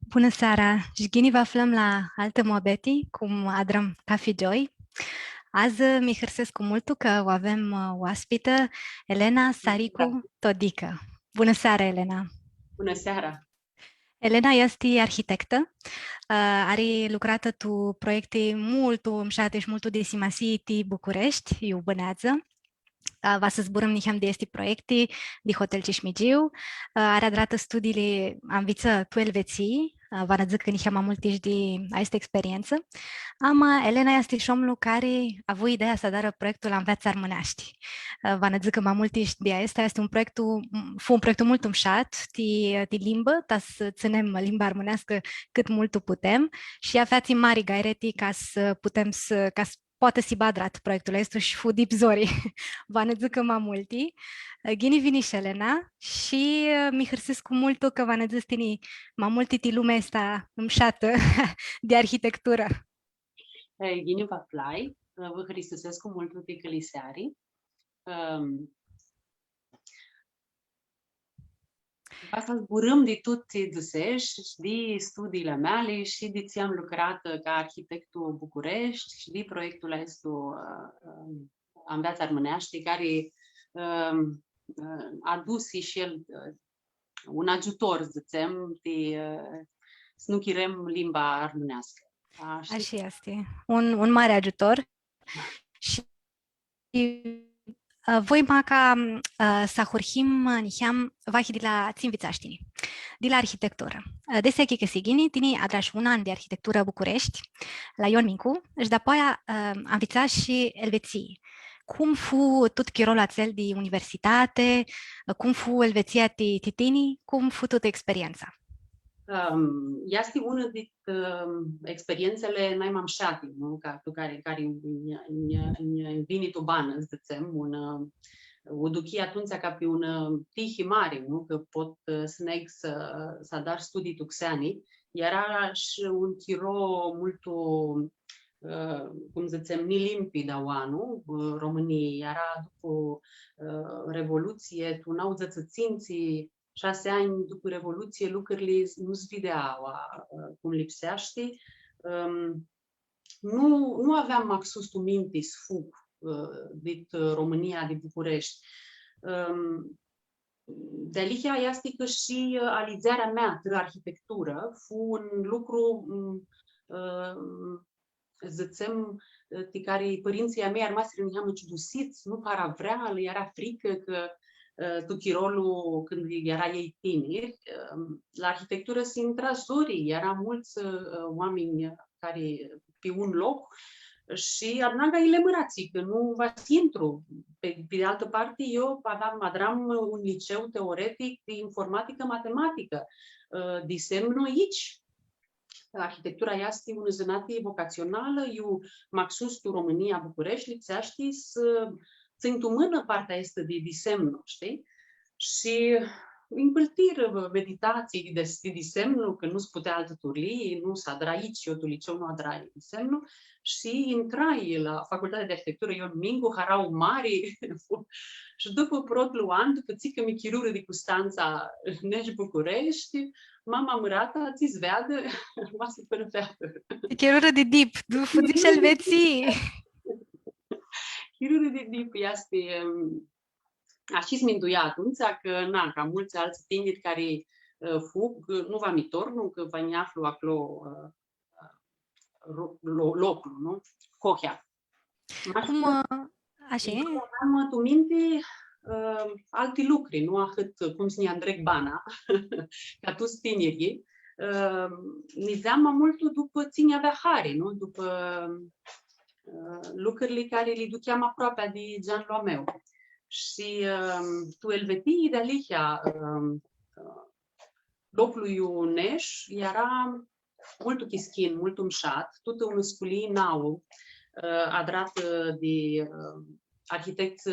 Bună seara! Žgini vă aflăm la Altă Moabeti, cum adrăm Cafe Joy. Azi mi hârsesc multul că o avem oaspită, Elena Saricu Todică. Bună seara, Elena! Bună seara! Elena este arhitectă, are lucrată tu proiecte muito mșate și muito desi City București, iubănează. Va să zburăm niham de este proiecte de Hotel Cismigiu. Are adrată studiile ambiță tu Elveții, va ne zic că niham am multe de această experiență. Ama Elena este șomlu care a avut ideea să dară proiectul la înveața armânești. Va ne zic că mai multe de asta este un proiect mult umșat de limbă, ta să ținem limba armânească cât mult putem și aveați mari gaireti ca să putem să poate si badrat proiectul ăsta și fu deep zori. Va ne zică mai multi. Gini vini și Elena și mi hârsesc cu multul că va ne zistini mai multi ti lumea asta îmșată de arhitectură. Gini va plai, vă hrisesesc cu multul de căliseari. Asta zburăm de tot ce dusești, de studiile mele și de ce am lucrat ca arhitectul București și de proiectul ăsta Ambeața Armânești, care a dus și el un ajutor, zicem, de să nu chirem limba armânească. Așa este. Un mare ajutor. Și voi ca să hurhim niham vahi de la ținvițaștini, de la arhitectură. Desea că sigini, tini adrași un an de arhitectură București, la Ion Mincu, și după aia am vițat și Elveții. Cum fu tot chirolul acel de universitate, cum fu Elveția titini, cum fu toată experiența? Este una dintre experiențele najmamšate, nu? Care vine tu bană, zicem, o duchi atunci ca pe un tihi mare, nu? Că pot sneg să dar studii tuxeani, era și un chiro multu, cum zicem, nilimpid oanu, România, era după Revoluție, tu n-au zățăținții, 6 ani după Revoluție, lucrurile nu-ți vedeau cum lipsește. Nu aveam acces tu minte să fug din România, din București. De alicia este că și alizarea mea de arhitectură fu un lucru, zicem, de care părinții mei armaseră în ciudusiți, nu para vrea, le era frică că tu chirolul, când era ei tineri, la arhitectură se intra zorii, era mulți oameni care pe un loc și adnaga ile mărații, că nu va să intru. Pe de altă parte, eu adram un liceu teoretic de informatică matematică, de semnul aici. Arhitectura este una zănată vocațională, eu maxus tu România, București, lipsește să țin tu mână partea este de disemnul, știi? Și împăltiră meditații de disemnul, că nu-ți putea altă turlii, nu s-a dra aici, eu tu liceu nu a dra disemnul, și intrai la Facultatea de Arhitectură, eu în Mingu, harau mari, și după protlu an, după țică mi chirură de Custanța, Nești București, mama mărata ți-ți veadă, masă fără feată. Chirură de dip, după și Elveții! Chirură de dip este... Așa minduia atunci că, ca mulți alți tineri care fug, nu va mi tornu, că va ne aflu acolo locul, nu? Cohea. Cum, așa? Am tu minte alte lucruri, nu atât cum să ne andrec bana, ca toți tinerii. Nizeam mai mult după ține avea hari, nu? După lucrurile care le duceam aproape de genul meu. Și tu Elvetii de alicia locului Uneș era mult chischin, mult umșat, tot un sculii nou, adrat de arhitect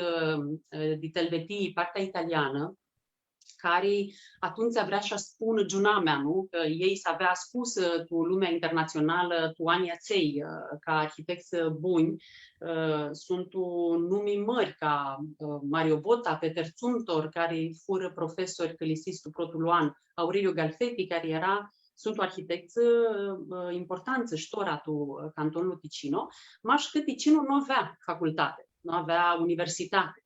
de Elvetii, partea italiană, care atunci vrea să spună giunamea, nu? Că ei s-avea spus tu lumea internațională, tu anii aței, ca arhitecți buni, sunt nume mari ca Mario Botta, Peter Zumthor, care fură profesori călisiți tu Protuluan, Aurelio Galfetti, care era sunt arhitecți importanți ștora tu cantonul Ticino, maș că Ticino nu avea facultate, nu avea universitate.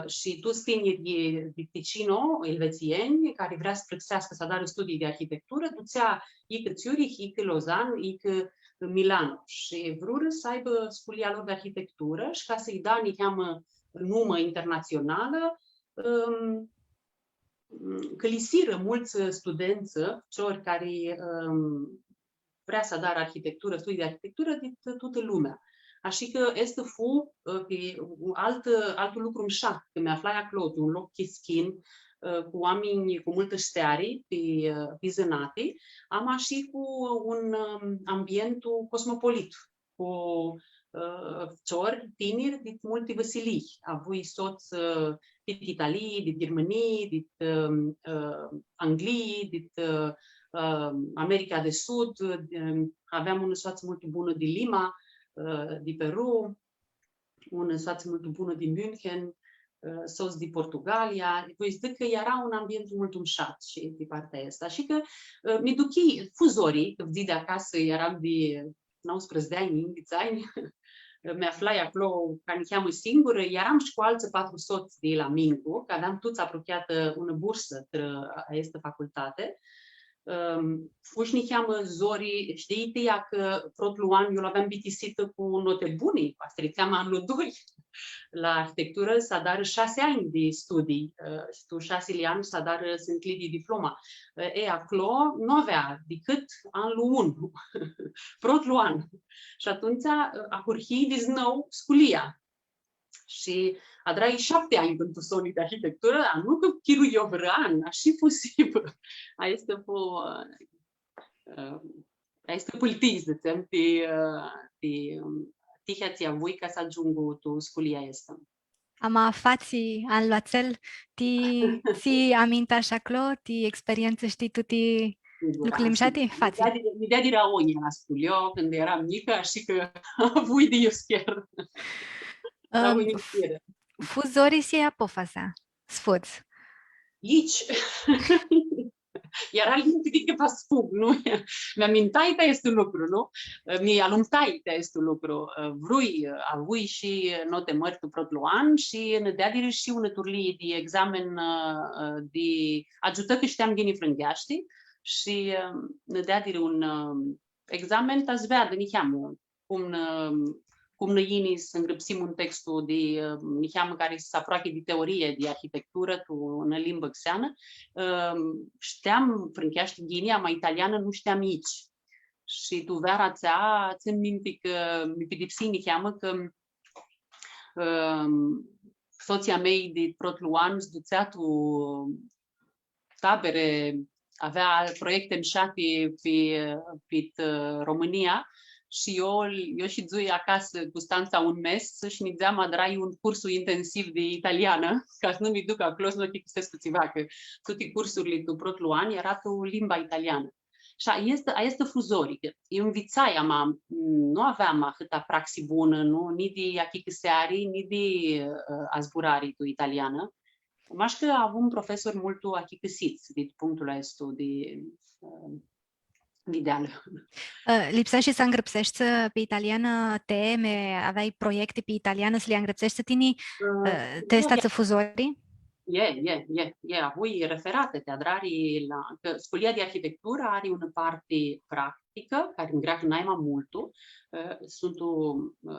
Și toți tinerii de Ticino, elvețieni, care vrea să pregătească să dară studii de arhitectură, ducea ică Zurich, ică Lausanne, ică Milano. Și vrură să aibă sculia lor de arhitectură și ca să-i da niheamă numă internațională, că li siră mulți studenți, celor care vrea să dară arhitectură, studii de arhitectură, din toată lumea. Așa că este altul lucru în șah, că mi-aflai acolo, un loc chischin, cu oameni cu multă șteare, pe zânate, am și cu un ambient cosmopolit, cu ciori tineri din multe văsilii. Avui soț din Italie, din Germanie, din Anglie, din America de Sud. Aveam un soț mult bună din Lima, din Peru, un soț mult bună din München, soț din Portugalia. Voi zic că era un ambient mult umșat și de partea asta. Și că mi duchi fuzorii, că zi de acasă eram de 19 de ani, 20 ani, mi-aflai acolo ca ne cheamă singură, eram și cu alții 4 soți de la Mincu, că aveam toți apropiată una bursă a este facultate. Fuși ne cheamă Zori, știi ideea că protul an eu l-aveam bitisită cu note bune, asta rețeam anul 2 la arhitectură, s-a dar 6 ani de studii, și tu 6 ani s-a dar sunt de diploma. Acolo nu avea decât anul 1, protul an. Și atunci a hurhi din nou sculia. Și a drai 7 ani pentru sonii de arhitectură, dar nu că chiru eu an, așa posibil. Este pultiz, tihația voi ca să ajungă tu sculia asta. Ama faci an la cel, ti amintaš acolo, ti experiență știi tu ti lucrurile mișati? Faci. Mi dea de raonia la sculio când eram mică, așa că voi de eu schier. Fuzorii se apofaza, sfuți. Aici. Era limpede că spun, nu? Mi-amintai că este un lucru, nu? Mi-alumtai că este un lucru. Avui și note mări tu protlu an și ne dea dire și una turlie de examen de ajută că știam din frângeaști și ne dea dire un examen ta zvea de niheamă cum noi să îngrăpsim un textul de niheamă care se aproape de teorie de arhitectură în limbă xeană. Știam frâncheaști ghinia, mai italiană nu știam aici. Și tu vera țea, țin minte că mi pedipsi niheamă că soția mei de protluan zduțea tu tabere, avea proiecte înșate pe România. Și eu și Zui acasă cu stanța un mes și mi zeam adrai un cursul intensiv de italiană, ca să nu mi duc acolo să nu te cusesc cuțiva, că toate cursurile tu protlu ani era tu limba italiană. Și este fuzorică. Eu învițai, nu aveam atâta praxi bună, nu, ni de achicăseari, ni de azburari tu italiană. Maș că avem un profesor mult achicăsiți din punctul ăsta de ideal. Lipsa și să îngrăpsești pe italiană teme, aveai proiecte pe italiană să le îngrăpsești tine, testați fuzorii? Avui referate teadrarii că sculia de arhitectură are una parte practică, care în greacă n-ai mai multul, sunt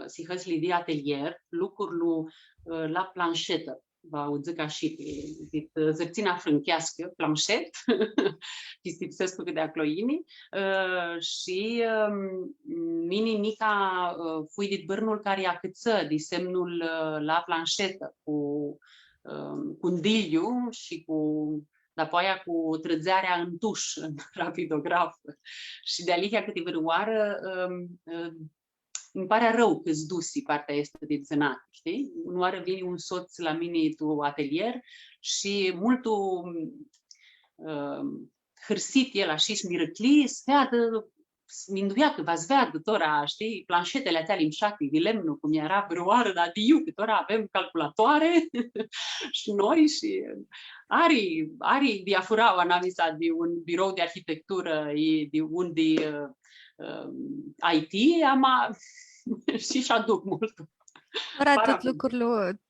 sihăsli de atelier, lucruri la planșetă. Vă zic așa, pe zărțina frânchească, planșet, și stipsescu de acloini, și mini-nica fui de bârnul care ia câță de semnul la planșetă, cu un diliu și apoi cu trăzearea în tuș, în rapidograf. Și de alicia câteva oară îmi pare rău că-ți dusi partea este de zânat, știi? Nu are vine un soț la mine tu atelier și multul hârsit el așa și mirăcli, sfeadă minduia că v-ați vedea că tora, știi, planșetele atea limșate de lemnul, cum era brăoară, dar diu, că tora avem calculatoare și noi și Ari diafurau analiza de un birou de arhitectură, de un de IT, ama și aduc mult. Ora tot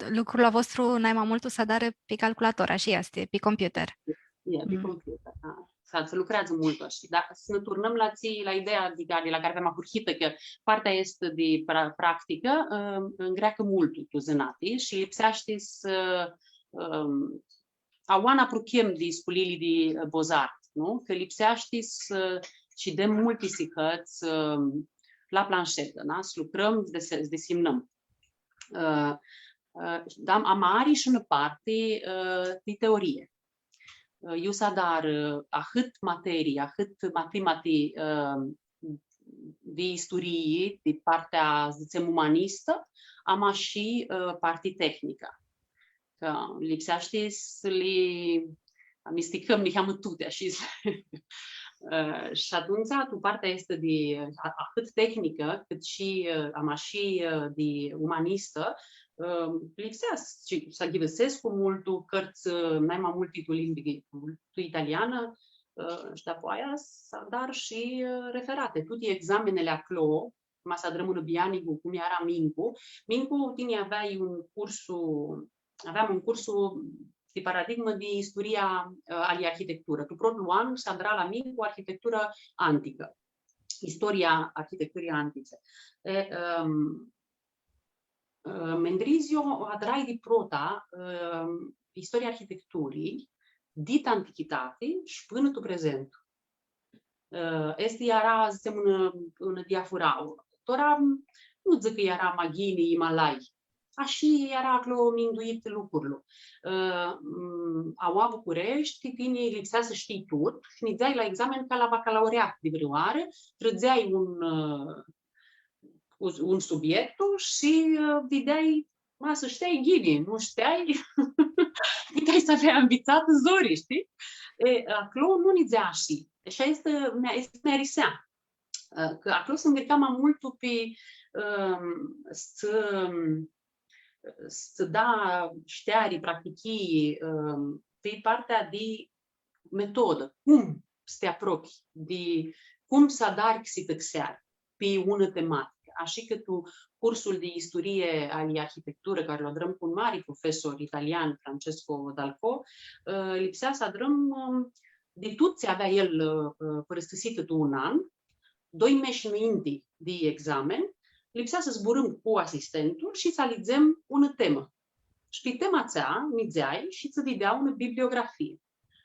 lucrul vostru najma multul să dare pe calculator, așa este, pe computer. Pe computer, da. Se lucrează mult și dar să ne turnăm la ideea de la care avem ahurhită, că partea este de practică, îngreacă mult tu zânati și lipsește să Auana pruchem de spulili de bozart, nu? Că lipsește să și dăm multe sicăți la planșetă, da? Să lucrăm, să desimnăm. Am ari și în parte de teorie. Eu să dar ahât materii, ahât matemati de istorie, de partea, zicem, umanistă, am și partea tehnică. Că lipsește să le amestecăm, le amătute, și atunci, tu partea este de atât tehnică, cât și și de umanistă, lipsește să ghivăsesc cu multul cărți, mai mult limbi italiană, și după aia, dar și referate. Toate examenele acolo, masa drămână bianicu, cum era Mincu, tine aveam un cursul de paradigmă de istoria ali arhitectură. Tu propriu an s-a drat la Mincu arhitectură antică, istoria arhitecturii antice. Mendrizio adrai di prota istoria arhitecturii dit antichitate și până tu prezent. Este era, zicem, în diafurau. Tora nu zic că era maghini, Himalai. Așa era acolo minduit lucrurile. Aua București, tine lipsea să știi tot, nițeai la examen ca la bacalaureat de vrioare, trăgeai un subiect și vedeai, să știai ghini, nu știai, puteai să le-ai învățat zori, știi? Acolo nu nițea așa. Așa este merisea. Că acolo se învăța mai mult pe să da ștearii, practicii, pe partea de metodă. Cum să te apropii, de cum să adarci tăxeari pe una tematică. Așa că tu, cursul de istorie al arhitectură, care l-o drăm cu un mare profesor italian, Francesco Dalco, lipsea să drăm de tot ce avea el părăstăsită de un an, 2 meși înainte de examen, lipsea să zburăm cu asistentul și să alegem una temă. Și pe tema țea, nițeai și să vedeau una bibliografie.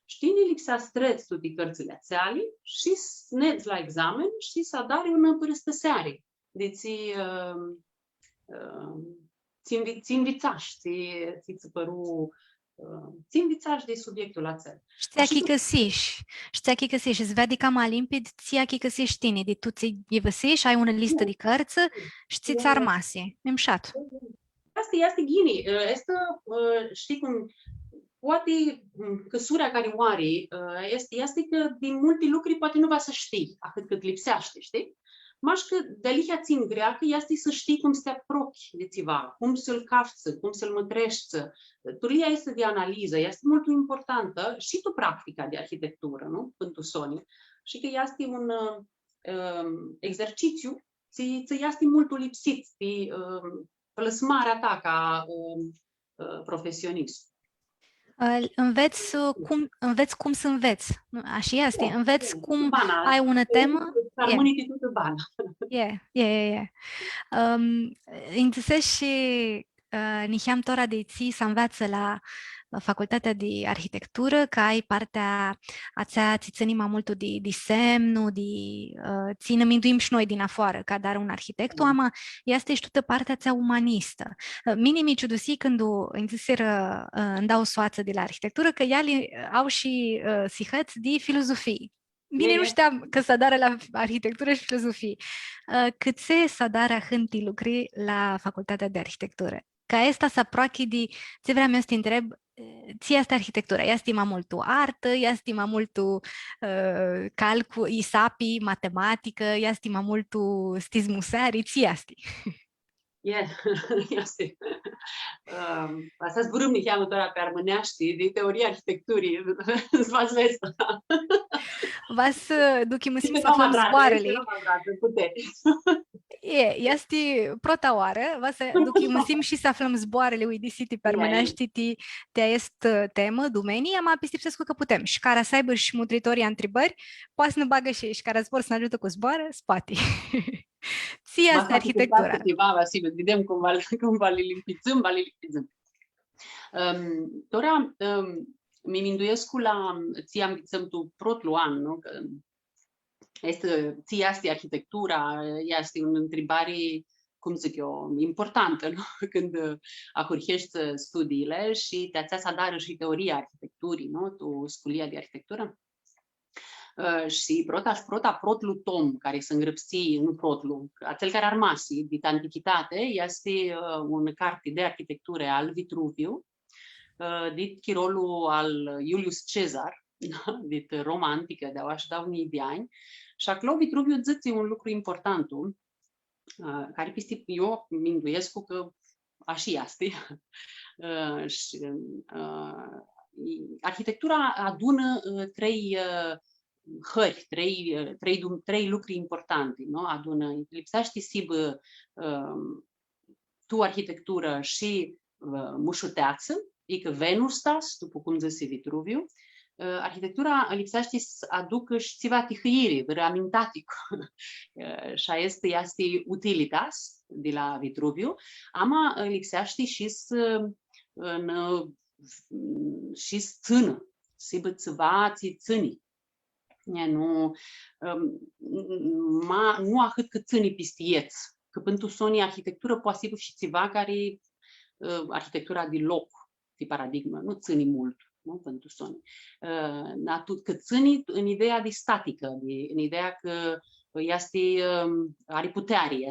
Și ne lipsea străți toate cărțile țeale și sneți la examen și să dare una părăstăseare. Deci ți învițași, ți păru... Ți învițași de subiectul la țel. Știi că găsești, îți vede cam limpid, ți-a că găsești tine, de tu ți găsești, ai una listă de cărți și ți-ți armase. Memșat. Asta e ghini. Știi cum, poate căsura care o are, este că din multe lucruri poate nu va să știi, atât cât lipsește, știi? Maș că de-lihea țin greacă este să știi cum să te apropii de ceva, cum să-l cafță, cum să-l mătrești. Turia este de analiză, este mult importantă și tu practica de arhitectură, nu? Pentru Sonia. Și că este un exercițiu, ți este mult lipsit de plasmarea ta ca profesionist. Înveți cum să înveți. Așa este. Înveți cum ai una temă. Înțeles și niheam tora de ții să înveță la facultatea de arhitectură, că ai partea ațea ți mai mult de semnu, ține minduim și noi din afară, ca dar un arhitect, ama este și toată partea ațea umanistă. Mine mi ciudusi când înțeseră îmi dau soață de la arhitectură, că ele au și sihăți de filozofie. Bine, nu știam că să dară la arhitectură și filozofie. Cât se dară hântii lucri la facultatea de arhitectură? Ca asta să aproache de, ce vreau eu să te întreb, ți este arhitectura, ja stima molto arte, ja stima molto calcul, isapi, matematică, ja stima molto stis musari, ți asti. Jasne. Pa sad zburim jih javno torej per armoniašti, di teorija arhitekturi, sva zvesta. Vas documentim să aflăm zboarele. Este prota oară, vas documentim și să aflăm zboarele ui disiti permanești te este temă, domenii, am apistipsescu că putem. Și care să aibă și mutritorii întrebări, poate să ne bagă și care zbor să ne ajută cu zboară, spate. Ție asta arhitectura. Vedem cum va limpizăm. Tora, mi minduiesc la ți ambițăm tu protluan, nu? Că ți este arhitectura, este o întrebare, cum zic eu, importantă, nu? Când acurhești studiile și te-ați să dară și teoria arhitecturii, nu? Tu sculia de arhitectură. Și prota protlu tom, care se îngrăpsi, nu protlu, acel care a rămas din antichitate, este un carte de arhitectură al Vitruviu, dit chirolul al Iulius Cezar, dit Roma antică, de așa da unii de ani, și acolo Vitruviu zice un lucru important, care piste eu minduiesc că așa este. Arhitectura adună trei lucruri importante, nu? Adună, lipsește sibă tu arhitectură și mușuteață, adică Venustas, după cum zice Vitruviu, arhitectura lipsește să aducă și ceva tihăire, reamintatic. Și este utilitas de la Vitruviu, ama lipsește și țână, sibă ceva țânii. Nu ahât că țânii pistieț, că pentru Sony arhitectură poate fi și ceva care arhitectura de loc, de paradigmă, nu țânii mult, nu pentru Sony. Că țânii în ideea de statică, în ideea că are putere,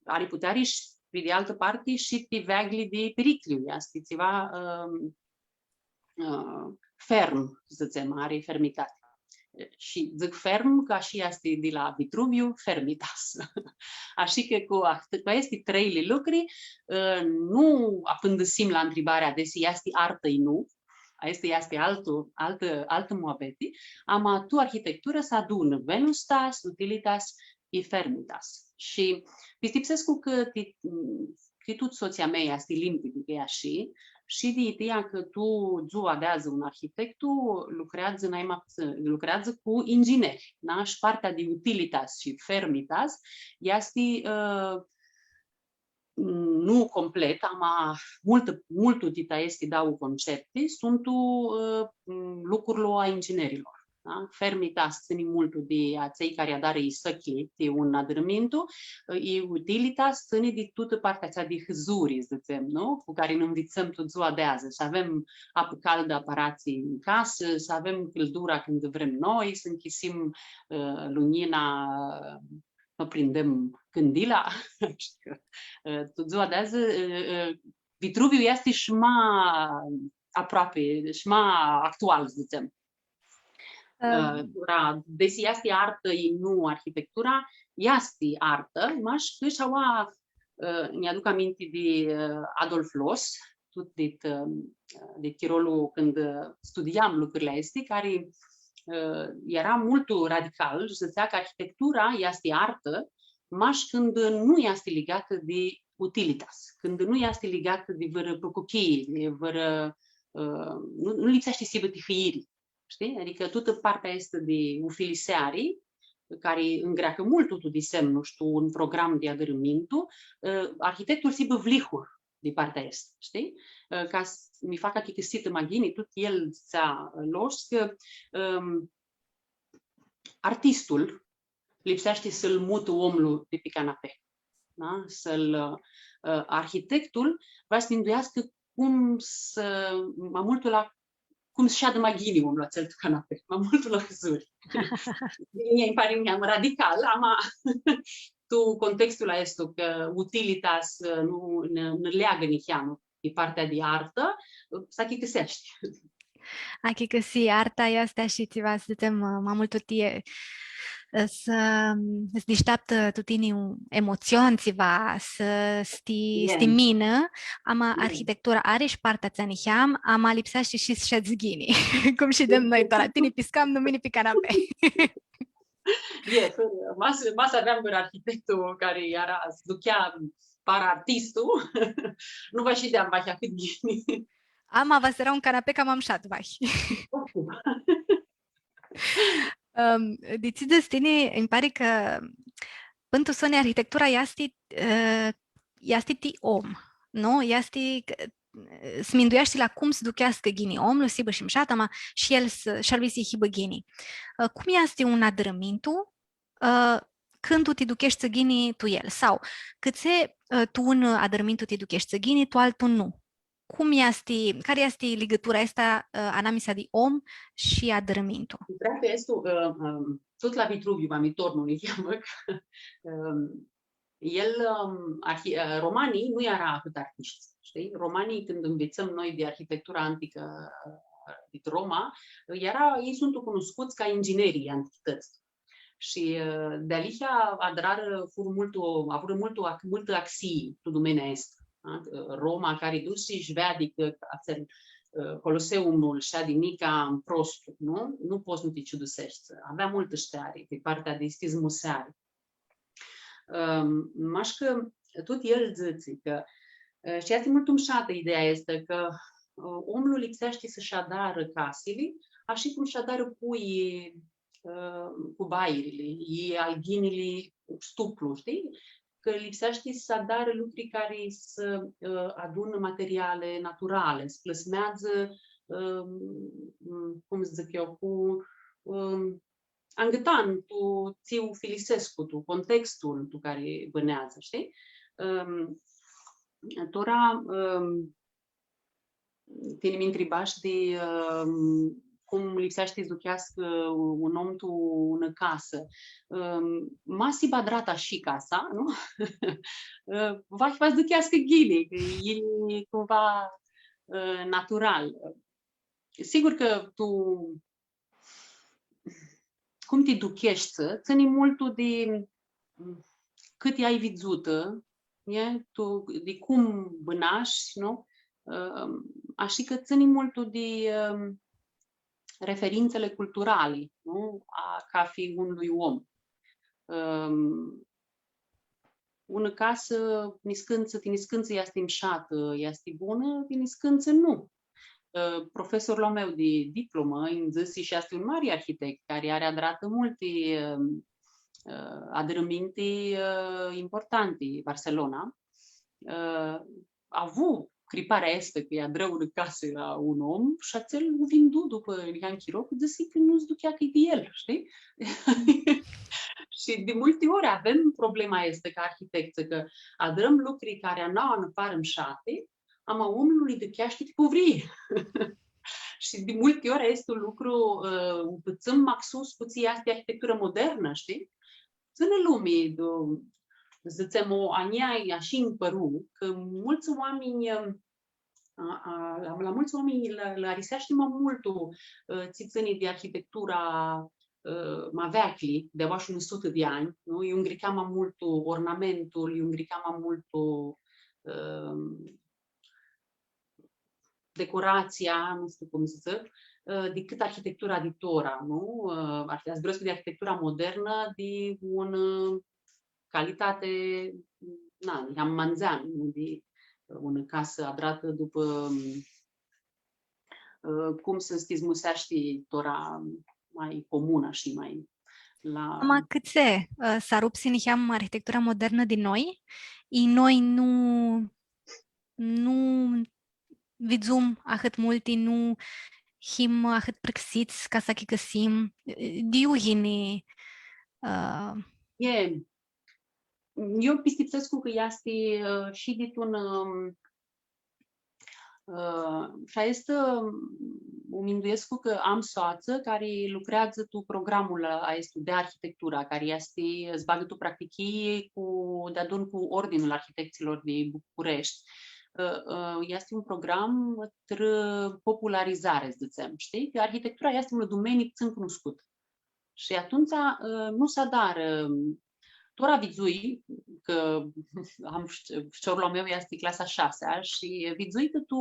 are putere și pe de altă parte și pe veagli de pericliu, este ceva ferm, să zicem, are fermitate. Și zic ferm, că așa este de la Vitruviu, fermitas. Așa că cu aceste trei lucruri, nu apândisim la întrebarea de si este artă-i nu, este altă moabete, ama tu arhitectură să adună Venustas, utilitas și fermitas. Și pistipsescu că tot soția mea este limpede că e așa, și de ideea că tu adează un arhitectu, lucrează cu ingineri. Da? Și partea de utilitas și fermitas este nu complet, ama mult dita este dau concepte, sunt lucrurile a inginerilor. Da? Fermitas ține mult de cei care adare isăchi de un adărămintu, e utilitas ține de toată partea cea de hăzuri, zicem, nu? Cu care ne învățăm tot ziua de azi. Să avem apă caldă, aparații în casă, să avem căldura când vrem noi, să închisim lumina, nu prindem cândila. Tot ziua de azi, Vitruviu este și mai aproape, și mai actual, zicem. Deci este artă, nu arhitectura, este artă, maș că și-aua, mi-aduc aminte de Adolf Loos, tot de Tirolul când studiam lucrurile astea, care era mult radical și zicea că arhitectura este artă, maș când nu este legată de utilitas, când nu este legată de vără procochii, nu lipsește sibă tihăirii. Știi? Adică toată partea este de ufiliseari, care îngreacă mult totul de semn, nu știu, un program de adărămintu, arhitectul sibă vlihur de partea este, știi? Ca să mi fac că sită magini, tot el ți-a los că artistul lipsește să-l mută omul de pe canapé. Da? Arhitectul vrea să înduiască cum să șadă magini omul la cel canapé, mai mult la hăzuri. Îmi pare radical, ama tu contextul este că utilitas nu leagă nichianu e partea de artă, să găsești. Anche così, arta asta și ceva să zicem mai mult tutie să deșteaptă tutini emocjonțiva, să sti mină, ama arhitectura are și partea țaniheam, ama lipsește și șețghini. Cum și de noi, doar tine piscam, nu mine pe canape. Mas aveam un arhitectul care era, duchea para artistul, nu va și de-am cât ghini. Ama vas era un canape cam am șat, vai. Decides tine, îmi pare că pentru Sonia arhitectura este ti om, nu? Este sminduiește la cum se duchească ghini omul, sibă și mșata, ma și el și-al visi hibă ghini. Cum este un adărămintu când tu te duchești ghini tu el? Sau câțe tu un adărămintu te duchești ghini, tu altul nu? Care este legătura asta anamisa de om și adărămintul? Cred că este tot la Vitruviu, Amitornul îi cheamă, romanii nu erau atât artiști. Știi? Romanii, când învățăm noi de arhitectura antică din Roma, ei sunt cunoscuți ca inginerii antichității. Și de aici adrară a avut multă axii tu domenia asta. Roma care dus și vede că Coloseumul și adinica prostul, nu? Nu poți nu te ciudusești. Avea multă șteare pe partea de stis museare. Mașcă, tot el zice că și este mult umșată ideea este că omul lipsește să-și adară casele, așa cum și adară puii cu bairile, ei alginile stuplu, știi? Că lipsește să adară lucruri care să adună materiale naturale, să plăsmează, cum zic eu, cu angătan, tu țiu filisescu, tu contextul tu care bânează, știi? Tora, tine mi întrebași de cum lipsește să duchească un om tu în casă. Masi badrata și casa, nu? Va să duchească ghine, că e cumva natural. Sigur că tu cum te duchești, ține mult de cât ai vizută, tu, de cum bânași, nu? Așa că ține mult de referințele culturale, nu? Ca fi unui om. Una casă, niscânță este imșată, este bună, niscânță nu. Profesorul meu de diplomă, în zis și este un mare arhitect, care are adrată multe adărăminte importante în Barcelona. A avut criparea asta că i-a drău de casă la un om și ațel o vindu după Ian Chiroc, zice că nu-ți duchea că e de el, știi? Și de multe ori avem problema asta ca arhitectă, că adrăm lucruri care n-au în afară șate, ama omului ducheaște cu vrii. Și de multe ori este un lucru, învățăm maxus puțin asta de arhitectură modernă, știi? Ține lumii, zicem, o ania și în Peru, că mulți oameni, la mulți oameni le arisește mai mult țițânii de arhitectura mai vechi, de abași 100 de ani, nu? Eu îngriceam mai mult ornamentul, eu îngriceam mai mult decorația, nu știu cum să zic, decât arhitectura de Tora, nu? Ați vrea de arhitectura modernă de o calitate, am manzean, de o casă adrată după cum să stizmusește Tora mai comună și mai la... Ama câțe s-a rupt siniheam arhitectura modernă din noi, și noi nu vidzum ahăt multi, nu him ahăt prăxiți ca să găsim diuhini. Eu pistipsesc că este și ditun și este uminduiesc că am soață care lucrează tu programul de arhitectura, care este zbagă tu practicii de adun cu Ordinul Arhitecților de București. este un program popularizare, să zicem, știi? Că arhitectura este un domeniu puțin cunoscut. Și atunci nu s-a dar tora vizui, că am șciorul meu este clasa 6 și vizui că tu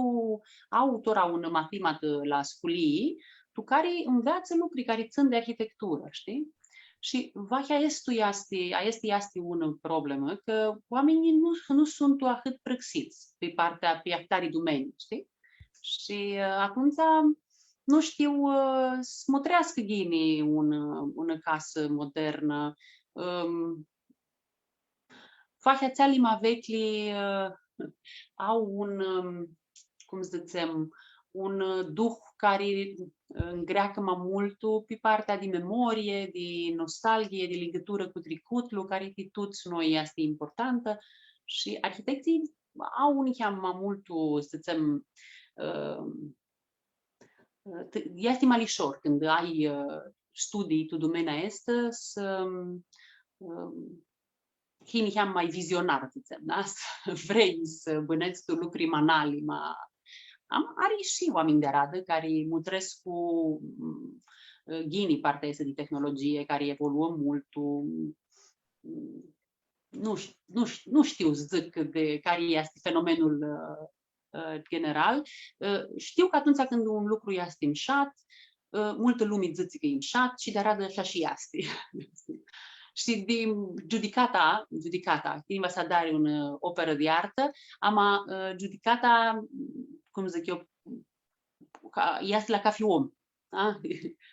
au tora un matimat la școlii, tu care înveață lucruri care țin de arhitectură, știi? Și vahia este o problemă, că oamenii nu sunt atât prăxiți pe partea pe actarii domenii, știi? Și atunci nu știu să mătrească ghinii una casă modernă. Vahia țelima vechli au cum să zicem, un duh care îngreacă mai mult pe partea de memorie, de nostalgie, de legătură cu trecutul, care de toți noi este importantă. Și arhitecții au mai mult, să zicem, este mai ușor când ai studii tu domenia este să hini mai vizionar, să zicem, da? Să vrei să băneți tu lucruri manali, are și oameni de radă care mutresc cu ghinii partea este de tehnologie, care evoluă mult. Nu știu să zic de care este fenomenul general. Știu că atunci când un lucru este înșat, multă lume zice că e înșat și de radă așa și este. Și din judicata, când să dare o operă de artă, ama judicata, cum zic eu, este la ca fi om. Da?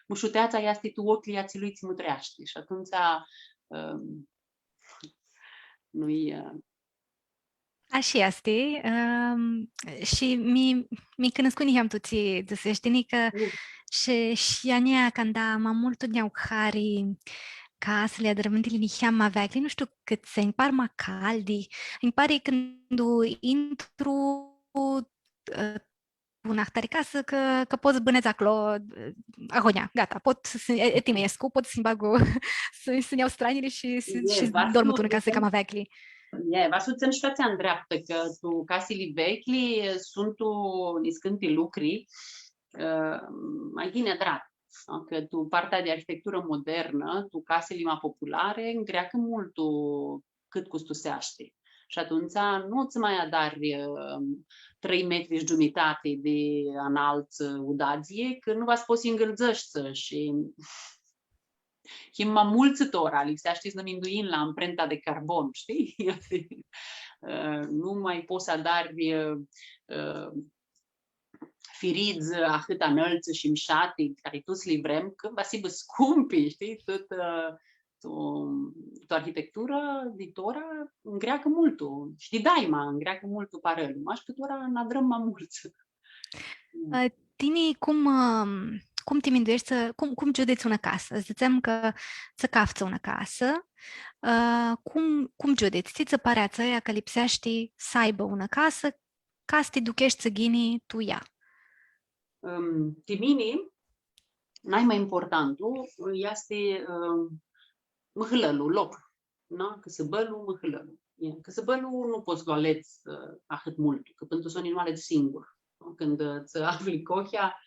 Mușuteața este tu ochii ați lui ți mutreaște. Și atunci nu-i... Așa este. Și mi cunoscut niam tuți dăseștini că și ania când am mult neau hari casele adărmântile niam ma vecli, nu știu cât se impar ma caldi. Impare când intru un ahtari casă că poți băneți acolo ahonia, gata, pot să etimescu, pot să-mi bagu să iau stranile și dormut în casă cam vecli. Va sucem situația în dreaptă, că tu casele vechli sunt niscânti lucruri mai bine drept. Că tu partea de arhitectură modernă, tu casele mai populare, îngreacă mult cât custuseaște. Și atunci nu-ți mai adari 3 metri și jumătate de înalt udație, că nu v-ați poți îngălțăști și e mai mulțitora, lipsește să minduin la amprenta de carbon, știi? Nu mai poți să adari firiți atâta înălță și mșate, care tu să livrem, că va fi scumpi, știi? Tu arhitectură de tora îngreacă mult, și de daima îngreacă mult parelul, maș că tora n-adrăm mai mult. Tini, cum te minduiești, cum județi una casă? Îți zicem că să cafță una casă, cum județi? Ți-ți păreață aia că lipsește să aibă una casă, ca să te duchești să ghini tu ea? Timini, n-ai mai importantul, este măhălălul, loc. Na? Că să bălu, măhălălul. Că să bălu nu poți lua leți atât mult, că pentru să nu aleți singur. Când îți afli cochia,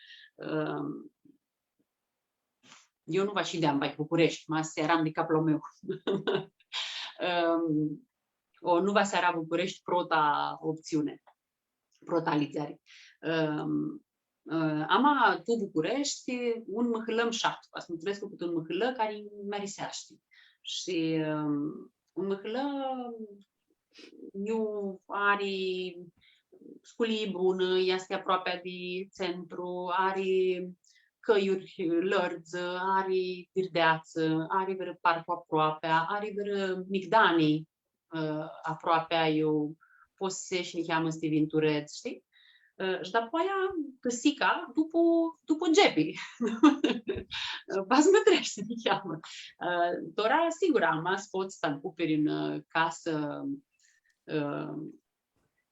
eu nu vă și de-am bai București, mă searam de capul meu. Nu vă seara București prota opțiune, prota liziare. Ama tu București, un măhălăm șat. Vă mulțumesc că un măhălă care meriseaște. Și un măhălă eu are sculie bună, este aproape de centru, are căiuri lărgi, are virdeață, are vreo parcul aproape, are vreo migdanii aproape, eu poți să și cheamă este vintureț, știi? Și după aia, căsica, după gebi. Vas mă trește, ne cheamă. Dora, sigur, am poți să încuperi în casă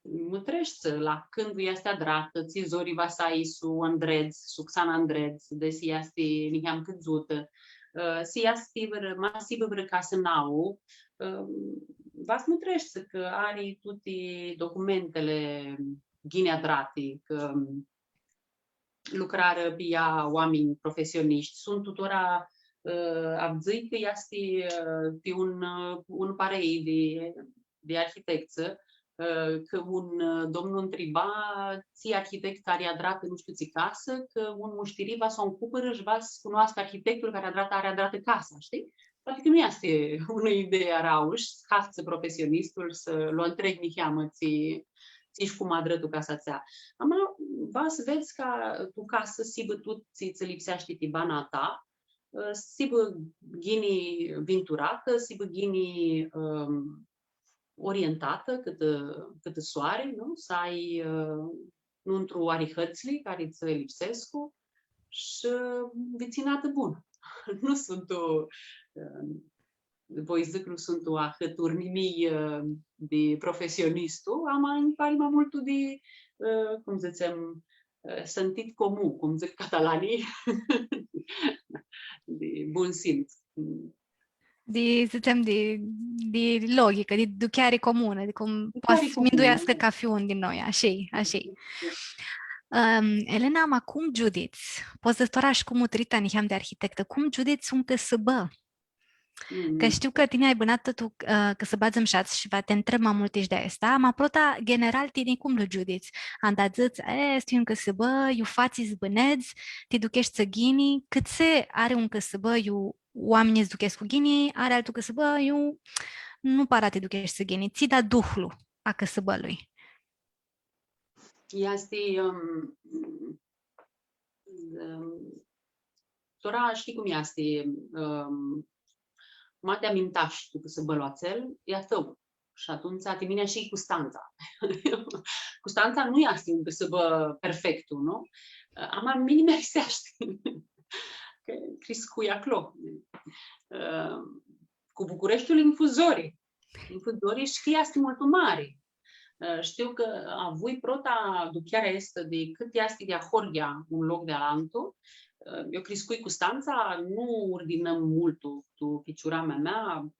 mătrești la când este adrată, ți zorii va să ai su Andreț, su Xana Andreț, desi este niheam câtzută. si jastivr, masivr Casanau, vas nu trește că are toate documentele ghineadrate, că lucrare via oameni profesioniști. Sunt tutora avzui că este pe un parei de arhitecță, că un domnul întreba ți arhitect care a drat nu știu ți casă, că un muștiri va să o încupără își va să cunoască arhitectul care a drat casa, știi? Poate că nu este o idee rauș, scață profesionistul să lo întreg niheamă ți cum a drătu casa țea. Ama va să vezi ca tu casă sibă tu ți lipsește tibana ta, sibă ghini vinturată, sibă ghini orientată câtă soare, nu? Să ai nu într-o arihățli care îți lipsesc și viținată bună. Nu sunt o voi zic, nu sunt o ahăturnimii de profesionistul, am îmi pare mai mult de, cum zicem, sentit comun, cum zic catalanii, de bun simț. Zicem, de logică, de duchiare comună, de cum poate să minduiască ca fiun din noi, așa. Elena, ma cum Judith? Poți să storași cum utrita niham de arhitectă, cum Judith sunt că să bă? Că știu că tine ai bănat tu că să bazăm șați și va te întreb mai multe de asta, ma prota general tine cum lu Judith? Andazăți, știu că să bă, eu fații zbăneți, te duchești să ghini, cât se are un că să bă, eu oamenii îți duchesc cu ghini, are altul că să bă, eu nu para te duchești să ghini, ți da duhlu a că să bă lui. Este tora știi cum este mă te amintași tu că să băloațel, e a tău. Și atunci te mine și Custanța. Custanța nu este un să bă perfectul, nu? Am mini merseaște. Criscui acolo. Cu Bucureștiul infuzorii. Infuzorii și că este mult mare. Știu că a voi prota duchiarea este de cât este de Ahorgia un loc de alantul. Eu crescui cu Stanța, nu ordinăm mult tu piciura mea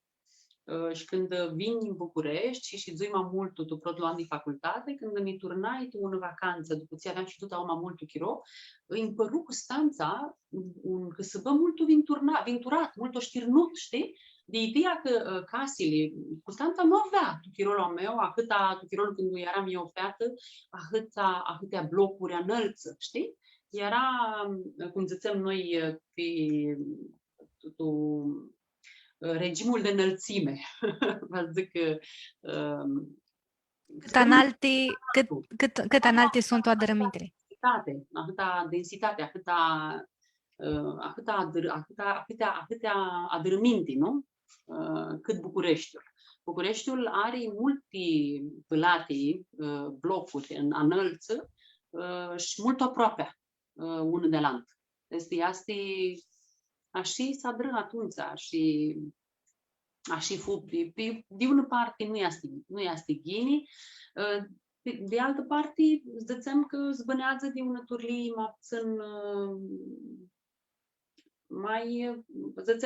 și când vin în București și zui mai mult tu prot luam de facultate, când mi turnai tu în vacanță, după ce aveam și tot mai mult chiro, îi împăru cu Stanța că să bă mult vinturat, mult o știrnut, știi? De ideea că casele, Constanța nu avea tuchirolul meu, atâta tuchirolul când eram eu feată, atâtea blocuri înălță, știi? Era, cum zicem noi, pe regimul de înălțime. Vă zic că... Cât înalte sunt adărămintele? Atâta densitate, atâtea adărăminte, nu? Cât Bucureștiul. Bucureștiul are multe pălate, blocuri în înălță și mult aproape unul de altul. Este așa s-a dră atunci și așa fu. De una parte nu este ghini, de altă parte zicem că zbânează de una turlii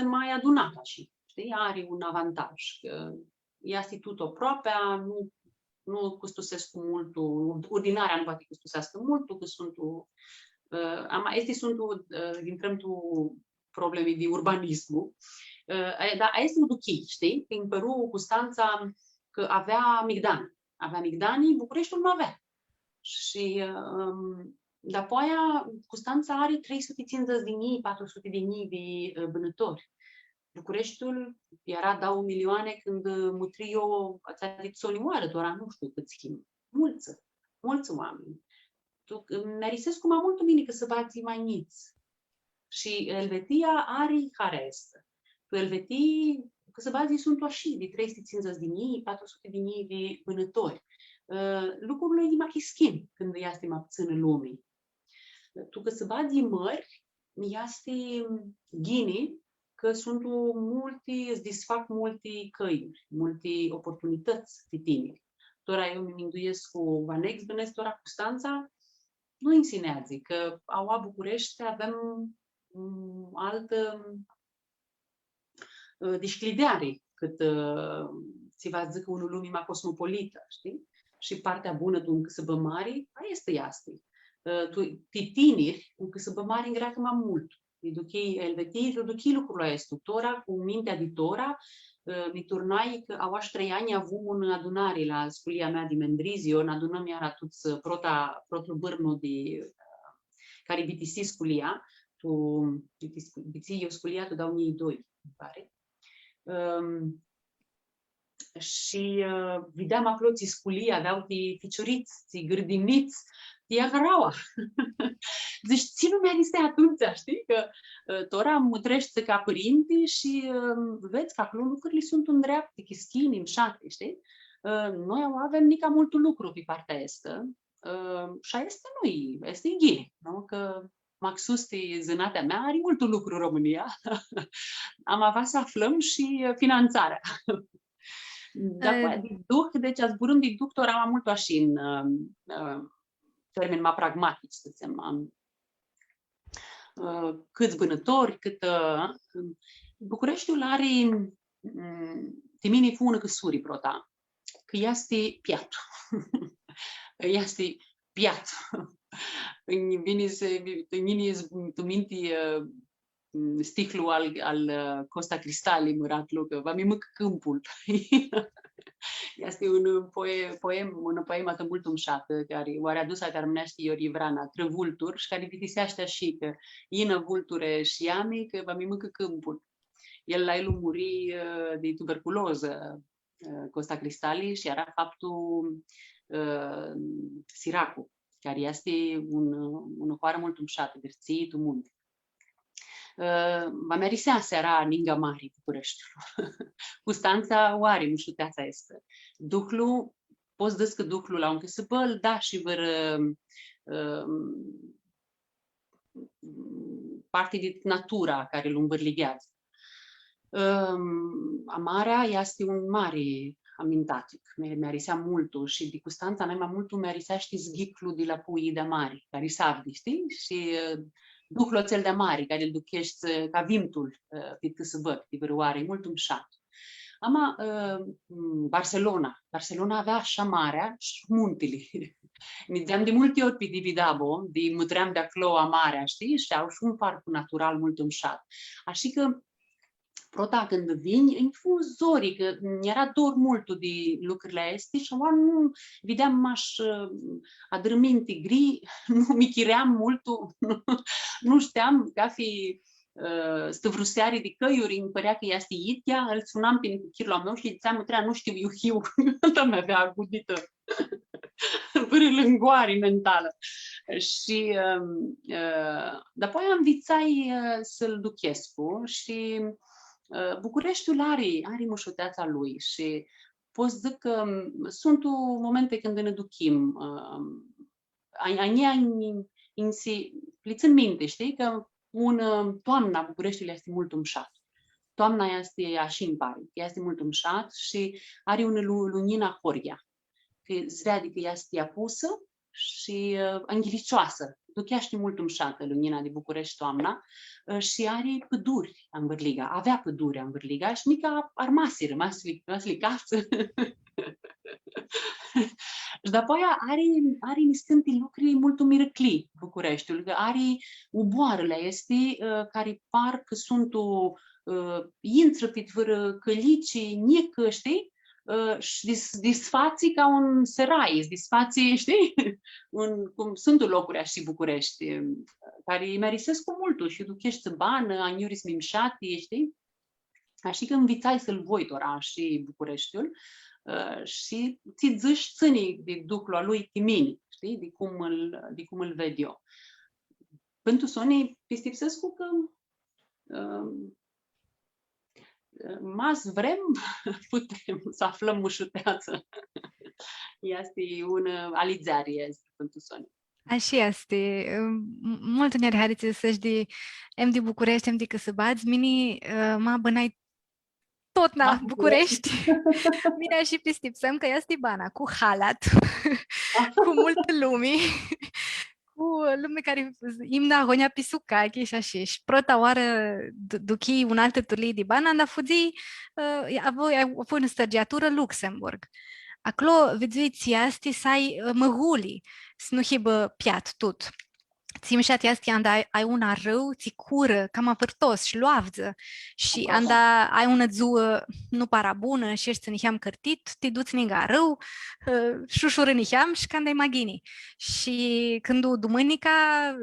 mai adunat așa. Știi? Are un avantaj. Este tot aproape, nu custusesc mult, ordinarea nu poate custusească mult, că sunt intrăm tu probleme de urbanismul. Dar este un duchii, știi? În Peru, Constanța, că avea migdani. Avea migdani, Bucureștiul nu avea. Și apoi Constanța are 350 de mii, 400 de mii de bănători. Bucureștiul era 2 milioane când Mutrio ți-a zis să o limoară, doar nu știu cât schimb. Mulți oameni. Merisesc mai mult bine că să bați mai niți. Și Elveția are care este. Că Elveții, că să bați sunt așa, de 350 de mii, 400 de mii de vânători. Lucrurile e mai schimb când este mai puțin în lume. Tu că să bați mări, este ghini, că sunt îți disfac multe căi, multe oportunități de tineri. Tora eu mi minduiesc cu Vanex, bănesc tora cu Stanța, nu însinează, că a București avem altă disclideare, cât ți va zic unul lumii mai cosmopolită, știi? Și partea bună de un câsăbă mare, este asta. Ti tineri, un câsăbă mare în greacă mai mult. Educhei lucrurile astea. Tora, cu mintea de tora, mi turnai că au 3 ani avut o adunare la sculia mea de Mendrizio, ne adunăm iar atuți protul bârnu de care bitisi sculia, tu biții eu sculia, tu dau unii 2, îmi pare. Și vedeam acolo ți sculia, aveau ti ficioriți, ți gârdiniți, ti agraua. Deci ții lumea este atunci, știi? Că tora mutrește ca părinte și vezi că acolo lucrurile sunt în dreaptă, chischini, înșate, știi? Noi avem nica multul lucru pe partea asta și este noi, este ghine, nu? Că Maxus, zânatea mea, are multul lucru în România. Am avut să aflăm și finanțarea. De duh, deci zburând de duh, tora am mult așa în termeni mai pragmatici, să zicem. Câți vânători, cât... Bucureștiul are de mine fună că suri prota, că este piatul. Este piat. În mine tu minti sticlul al Costa Cristali, măratlu, că va mi măc câmpul. Este un poem mult umșată, care oare adusă te armânește Iori Vrana, tră vultur, și care vitisește și că ină vulture și ami, că va mi măc câmpul. El la el muri de tuberculoză, Costa Cristali, și era faptul siracul, care este un hoară mult umșată, verții tu munte. Va merisea seara Ninga Mari, Bucureștiului. Custanța oare, nu știu teața este. Duhlu, poți dăs că Duhlu la un căsăpăl, da, și văr parte de natura care îl învârlighează. Amarea este un mare amintatic, merisea multul și de Custanța mai multul merisea știi zghiclu de la puii de mari, care savdi, știi? Și Duhul oțel de mare, care îl duchești ca vimtul pe să văd, de vârăoare, mult umșat. Ama Barcelona avea așa marea și muntele. Mi-deam de multe ori pe Dividabo, de mutream de acolo a marea, știi? Și au și un parc natural mult umșat. Așa că prota când vini, îmi fu zorii, că mi-era dor mult de lucrurile astea și nu vedeam maș adrăminte gri, nu mi chiream mult, nu știam ca fi stăvruseare de căiuri, îmi părea că este itia, îl sunam pe chirul meu și ziceam, nu știu, iuhiu, ăsta mi-avea agudită pârâlângoare mentală. Și după aia învițai să-l duchescu și Bucureștiul are mușuteața lui și pot zic că sunt momente când ne ducim. Pliți în minte, știi, că toamna Bucureștiului este mult umșat. Toamna este așa în pare, este mult umșat și are o lunină horia. Că zvede că este apusă și înghilicioasă. Ducheaște mult umșată lumina de București toamna și are păduri în Vârliga. Avea păduri în Vârliga și mica armasi, rămasli casă. Și după aia are niscânti lucruri mult mirăcli Bucureștiul, că are uboarele este care par că sunt intră pe călicii, niecă, știi? Și disfații ca un serai, disfații, știi? Cum sunt locuri așa și București, care îi merisesc cu multul și duchești bană, aniuris mimșati, știi? Așa că învițai să-l voi oraș și Bucureștiul și ți zici ținii de duhul lui timini, știi? De cum îl ved eu. Pentru sonii pistipsescu că mas vrem, putem să aflăm mușuteață. Este un alizarie pentru Sonia. Așa este. Mult ne hariți să-și de de București, de Căsăbați, mini mă bănai tot na București. Mine și pistipsăm că este bana cu halat, cu multă lume, cu lume care imna honja pisuka, ki și așa. Și prota oară duchi un altă turli di bana, anda fudzi a fost în stărgiatură Luxemburg. Acolo vedeți asti sai măhuli, să nu hibă piat tot. Ți mișat asti anda ai una rău, ți cură, cam apărtos și luavză. Și anda ai una zuă nu para bună și ești niheam cărtit, te duți niga rău, șușură niheam și când ai magini. Și când o dumânica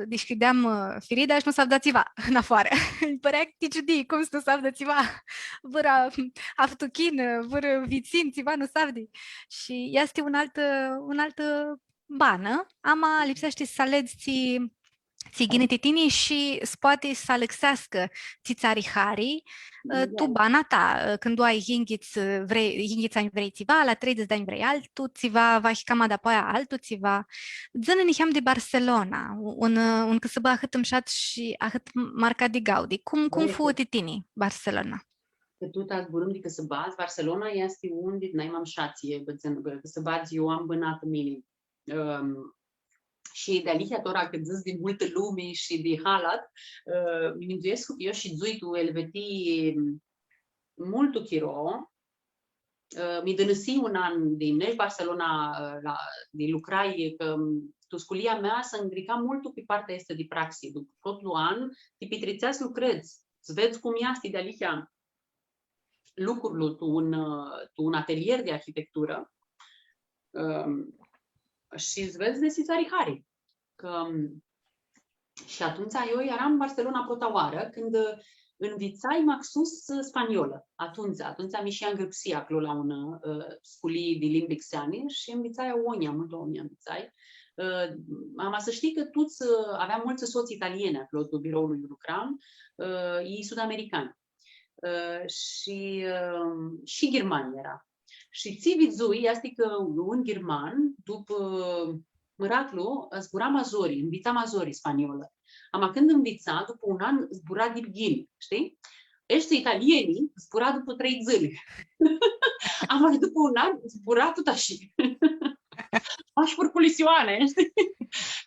deschideam firida și nu s-a dat țiva în afară. Îi părea că ciudi, cum să nu s-a dat țiva. Văra aftuchin, văra vițin, țiva nu s-a dat. Și este un altă bană, ama lipsește să alegi ți ginetitini și poate să alexească ți țarihari tu bana ta. Când tu ai hingiți ani vrei țiva, la 30 de ani vrei altul, țiva va cam de apoia altul, țiva. Zănă niheam de Barcelona, un căsăbă ahât îmșat și ahât marca de Gaudi. Cum fu titini Barcelona? Că tu te zburăm de să bazi, Barcelona este unde n-ai mam șație, că să bazi eu am bânat mine. Și de alicia tora că zis din multă lume și de halat, mi-nduiesc că eu și zuitul elveti multul chiro, mi dănăsi un an din Nești Barcelona de lucrai, că tusculia mea să îngrica mult pe partea este de praxie. După totul an, te petrițeați lucrăți, să vezi cum este de alicia lucrurile, tu un atelier de arhitectură, și îți vezi de Țarihari. Și atunci eu eram în Barcelona prota oară, când învițai maxus spaniolă. Atunci am ieșit în Grăpsia, acolo la un sculii de limbi xeane și învițai mult o învițai. Am să știi că toți aveam mulți soți italieni acolo, pe biroul lui lucram, ei sud-americani. Și germani era. Și țivizui este că un german, după miraclu, zbura Mazorii, învița Mazorii spaniolă. Ama când învița, după un an, zbura din Ghini, știi? Ești italienii, zbura după 3 zile. Ama după un an, zbura tot așa. Aș furculisioane, știi?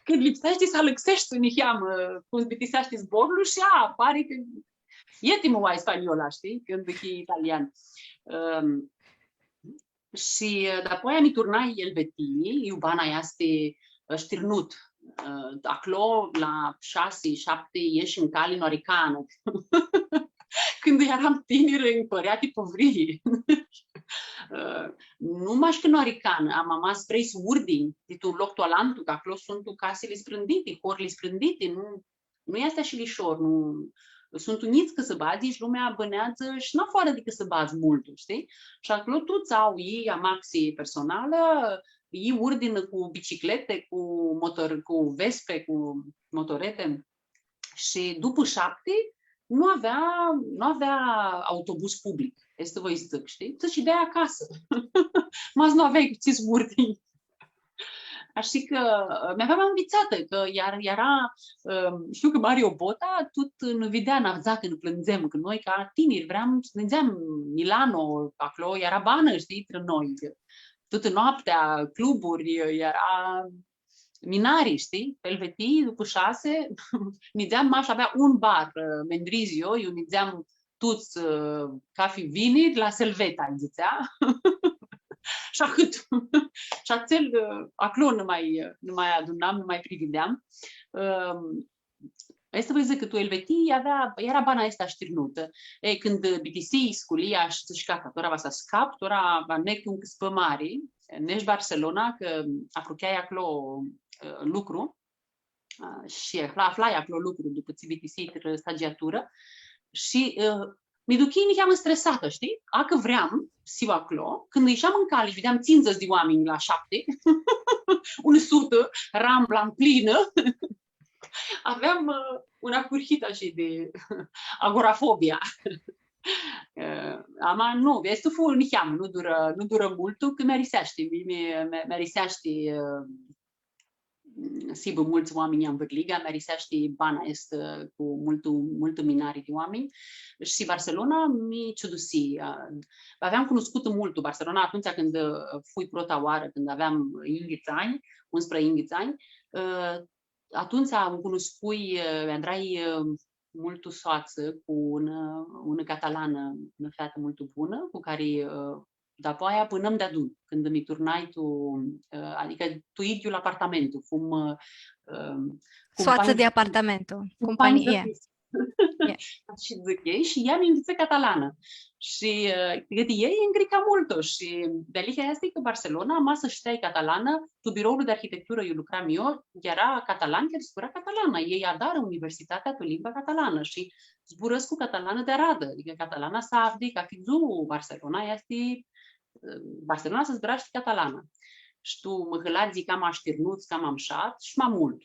Când lipsește să alăxești în iam, cum zbitisește zborul și pare că e timul spaniola, știi? Când e italian. Și apoi mi turnai elvetii, iubana este știrnut. Acolo, la 6-7, ieși în cali în oricană. Când eram tineri, îmi părea tipovrie. Nu m-aș că în oricană, am amas spre urdini, de tu loc toalantu, că acolo sunt casele sprândite, horile sprândite, nu este așa lișor, nu... Sunt uniți că să bazi și lumea bănează și nu afară decât să bazi mult, știi? Și acolo toți au ei amaxie personală, ei urdină cu biciclete, cu vespe, cu motorete. Și după 7 nu avea autobuz public. Este voi stăc, știi? Să-și dea acasă. Mas nu aveai cu ți-s urdini. Așa că mi-aveam învițată că era, știu că Mario Bota tot ne vedea navza când plângem, că noi ca tineri vreau să ne ziceam Milano, acolo era bană, știi, între noi. Toată noaptea, cluburi, era minarii, știi, pe Elvetii, după 6, nideam, m-aș avea un bar, Mendrizio, eu nideam toți cafe vineri la Selveta, îmi zicea. Și atât. Și ațel, acolo nu mai adunam, nu mai privideam. Este vă zic că tu Elvetii era bana asta știrnută. Când BTC sculia și cacatora va să scap, tora va nec un câspă mari, nești Barcelona, că apropiai acolo lucru și aflai acolo lucru după BTC stagiatură și mi duc nici am stresată, știi? Dacă vreau, siu acolo, când ieșeam în cale și vedeam 50 de oameni la 7, 100, rambla în plină, aveam una curhită așa de agorafobia. Ama nu, este full niheam, nu dură mult, că merisește Sibă mulți oameni în Vârliga, merisește bana este cu multă minare de oameni și Barcelona mi ciudusi. Aveam cunoscut mult Barcelona atunci când fui prota oară, când aveam 11 ani, atunci am cunoscut, Andrei, multă soață cu una catalană, una fată mult bună, cu care după aia pânăm de adun, când îmi turnai tu, adică tu idiu la apartamentul, Soață de apartamentul, companie. Și zic ei, și ea mi învăță catalană. Și ei îngrica mult. Și delicia este că Barcelona, masă știai catalană, tu biroul de arhitectură, eu lucram eu, era catalan, chiar zbura catalană. Ei adară universitatea tu limba catalană și zburăsc cu catalană de radă. Adică catalana s-a aflat, ca fizu Barcelona, este Barcelona să zbura și catalană. Și tu mă hălați cam aștirnuți, cam am șat și mai mult.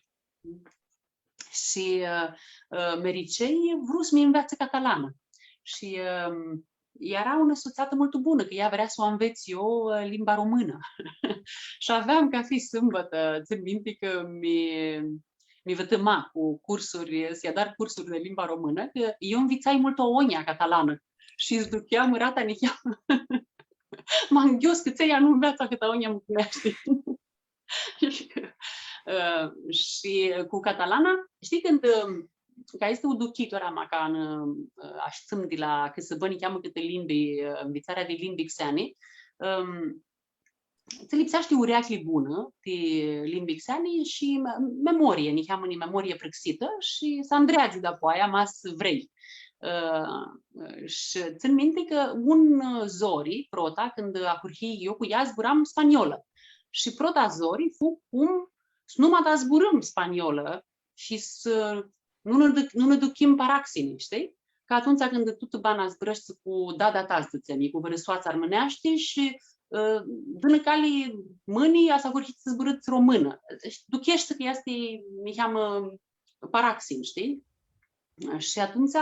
Și mericei vrut să-mi învețe catalană. Și era o soțată mult bună, că ea vrea să o înveț eu limba română. Și aveam ca fi sâmbătă, țin minte că mi vătăma cu cursuri, să-i dar cursuri de limba română, că eu învițai mult o onia catalană. Și îți duceam rata nichea. M-am ghios că ți-aia nu înveța cât onia mă culeaște. Și cu catalana, știi când ca este o duchitora ma ca în aștăm de la că se băni cheamă câte limbi, învățarea de limbi xeni, ți lipsește ureache bună de limbi xeni și memorie, ni cheamă memorie prexită și să îndreagi de aia mas vrei. Și țin minte că un zori, prota, când acurhi eu cu ea zburam spaniolă. Și prota zori fu cum să nu mă da zburăm spaniolă și să nu ne ducim paraxine, știi? Că atunci când tu bana zbrăști cu data zățămii, cu vărăsoața armâneaște și dână cali mânii, asta vor să zburăți română. Duchește că este, mi cheamă paraxin, știi? Și atunci,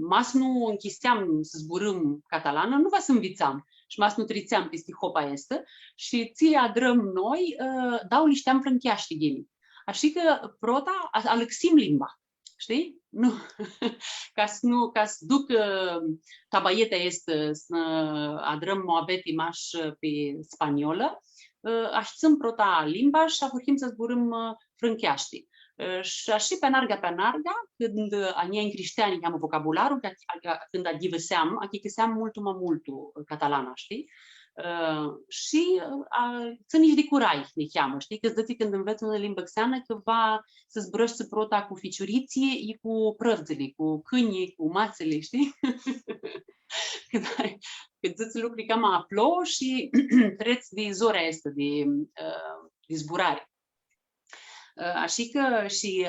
mas nu închisteam să zburăm catalană, nu va să învițam. Și mas nu trițeam peste hopa este și ți adrăm noi, dau lișteam frâncheaște ghini. Așa că prota alexim limba, știi? Nu. Ca să duc tabaieta este să adrăm moabeti maș pe spaniolă, aștăm prota limba și apurchim să zburăm frâncheaște. Și așa pe narga, când ania în cristiani cheamă vocabularul, când adivăseam, achicăseam mult catalana, știi? Și țănici de curai ne cheamă, știi? Că zici când înveți una limbă xeană că va să zbrăști prota cu ficiuriții, e cu prăvzele, cu câinii, cu mațele, știi? Când zici lucruri cam aplo și treți de zora este de zburare. Așa că și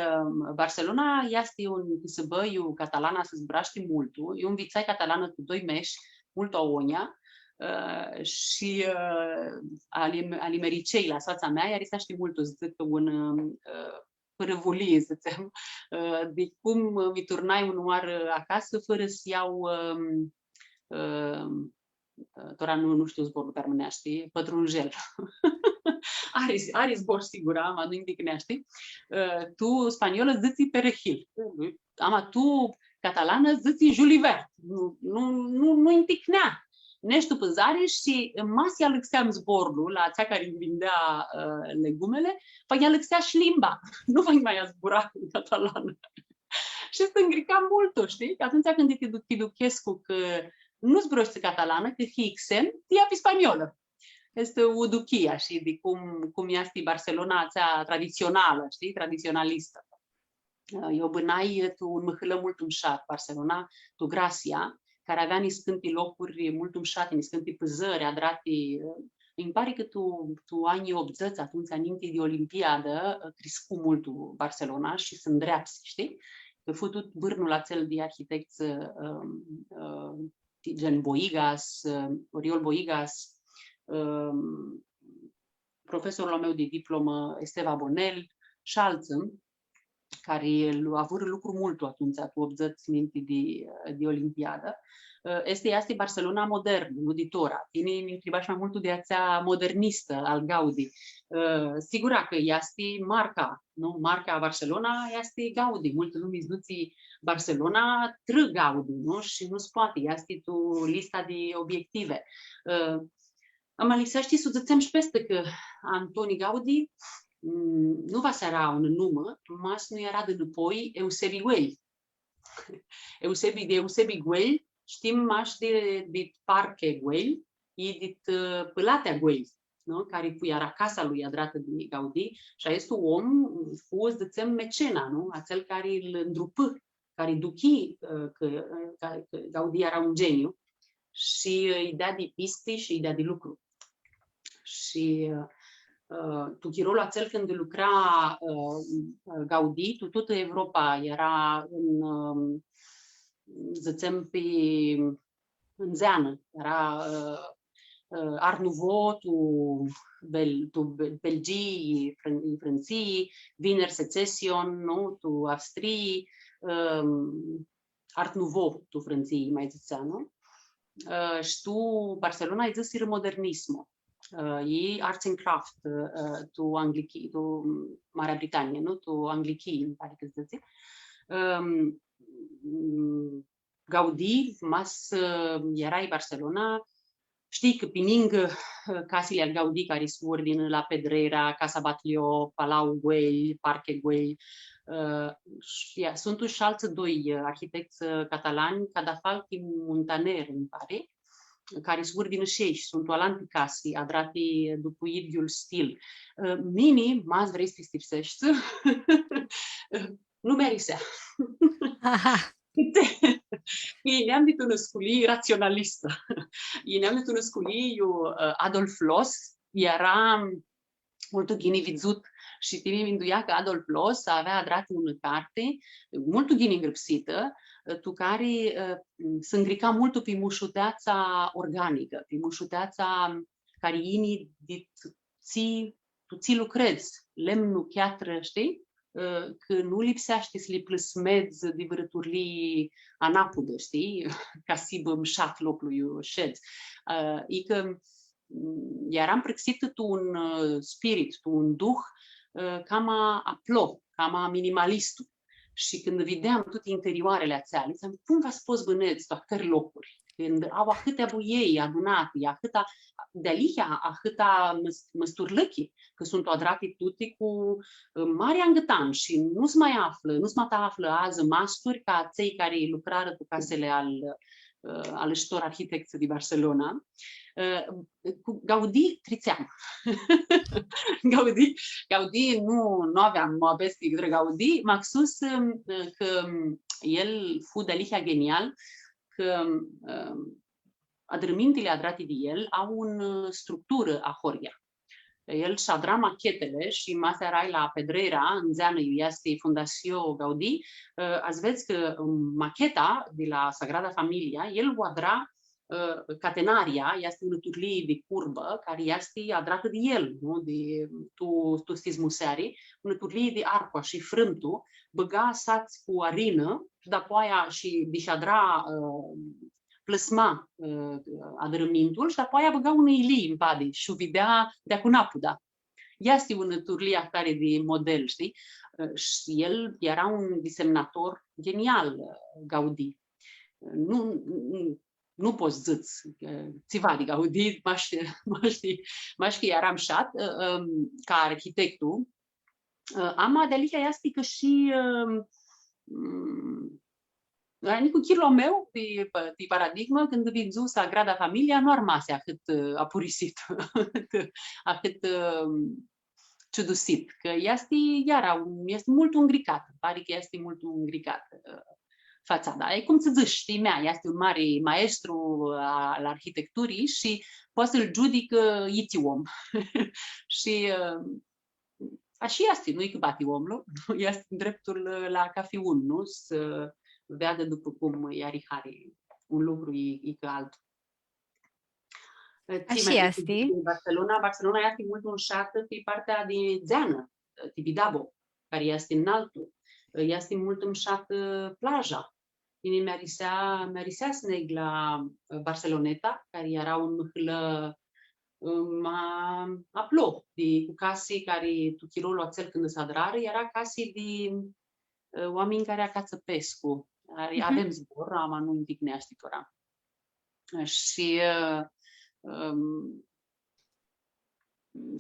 Barcelona este un săbăiu catalana să zbraște mult. Eu învițai catalană cu 2 meși, mult o onia, și alimericei la soața mea, iar asta știe mult, zic că un părăvulie, să zicem, de cum mi turnai un oară acasă fără să iau tora nu știu zborul pe armâneaște, pătrunjel. Are zbor sigur, ama nu indicneaște. Tu spaniolă zici perejil. Ama tu catalană zici juliver. Nu indicnea. Nești păzare și masia lăxeam zborul la cea care îmi vindea legumele, ea lăxea și limba. Nu mai zbura în catalană. Și să îngrica mult, știi? Că atunci când te duchesc cu că nu zbroști catalană, că fixen, te ia pe spaniolă. Este o duchia și de cum este Barcelona cea tradițională, știi? Tradiționalistă. Eu bânai tu un măhălă mult umșat, Barcelona, tu Gracia, care avea niscânti locuri mult umșate, niscânti păzări, adrate. Îmi pare că tu anii 80, atunci, înainte de Olimpiadă, crescu mult Barcelona și se îndreapsi, știi? Că futut bârnul acel de arhitecți gen Boigas, Oriol Boigas, profesorul meu de diplomă, Esteva Bonel, și alții, care au avut lucru mult atunci, cu 80 minte de Olimpiadă. Este Barcelona modernă, nu ditora. Tine mi întreba și mai mult de aceea modernistă al Gaudi. Sigur că este marca, nu? Marca Barcelona este Gaudi. Multe lume zice Barcelona tră Gaudi, nu? Și nu se poate. Este tu lista de obiective. Am lipsește să zicem și peste că Antoni Gaudi nu va serà un nome, mas nu era de înapoi Eusebi Guell. Eusebi Guell, știm maș de Parque Güell și de Pălatea Güell, nu? Care era casa lui adrată de Gaudí și este un om fost de țem mecena, nu? Acel care îl îndrupă, care duchi că Gaudí era un geniu și îi dea de piste și îi dea de lucru. Și Tuchirolul acel când lucra Gaudí, toată Europa era zicem în zeană, era Art Nouveau, tu Belgii, Franții, Wiener Secession, nu? Tu Austrii, Art Nouveau, tu Franții, mai zicea, nu? Și tu, Barcelona, ai zis modernismo. E arts and craft, tu anglichi, tu Marea Britanie, nu? Tu anglichi, îmi pare că zice. Gaudí, mas erai Barcelona, știi că pe lângă casele al Gaudí care sunt din La Pedrera, Casa Batlló, Palau Güell, Parque Güell, sunt și alți doi arhitecți catalani, Cadafalch și Muntaner, îmi pare, care sunt din și sunt alanti casi, adrati după ideul stil. Mini, mas vrei să te stirsești, nu merisea. I ne-am dit un sculi raționalistă. I ne-am dit un sculi, Adolf Loos, era mult ghini vizut și tine minduia că Adolf Loos avea adrat una carte, mult ghini îngrăpsită, tu care se îngrica mult pe mușuteața organică, pe mușuteața care ini tu ți lucrezi, lemnul chiatră, știi? Că nu lipsește să le plăsmezi de vărăturii anapudă, știi? Ca să bă mșat locului șed. E că eram prăxită tu un spirit, tu un duh, cam a plo, cam a minimalistul. Și când vedeam toate interioarele ațeale, ziceam, cum v-ați spus băneți toate locuri? Când au atâtea buiei adunate, atâta de alihia, atâta măsturlăchi, că sunt adrate toate cu mare angătan și nu-ți mai află azi masturi ca cei care lucrară cu casele al ăștor arhitecți din Barcelona. Cu Gaudí trițeam. Gaudí nu aveam mobestic de Gaudí, maxus că el fu de alihia genial, că adrămintele adrate de el au o structură a horia. El și-a drat machetele și masa era la Pedrera, în zeană este Fundació Gaudí. Ați vedeți că macheta de la Sagrada Familia, el o adra catenaria, este un turlie de curbă, care este adrată de el, nu? Tu știți musearii, un turlie de arcoa și frântul, băga sați cu arină, și după aia și dișadra plăsma adărămintul și după aia băga unei ilii în pade și o vedea de-a cu napuda. Este un turlie care de model, știi? Și el era un desemnator genial, Gaudí. Nu poți ziți țiva de Gaudí, maști eram șat, ca arhitectul. Ama de alicia este că și cu chilul meu de paradigmă, când vizu Sagrada Familia, nu armase atât apurisit, atât ciudusit, că este mult ungricat, pare că este mult ungricat fațada. E cum să zici, știi mea, este un mare maestru al arhitecturii și poate să-l judică iti om. Și așa este, nu-i că bate omul, este dreptul la ca fi un, nu? Să vedă după cum i are un lucru e ca altul. Așa este. Barcelona este mult înșată pe partea de zeană, Tibidabo, care este înaltul. Este mult înșată plaja. Mine merisea să neg la Barceloneta, care era un mâhlă aplo, cu case care tu chirolul acel când se adrară, era case de oameni care acață pescu. Avem zbor, ama nu indignea știtora. Și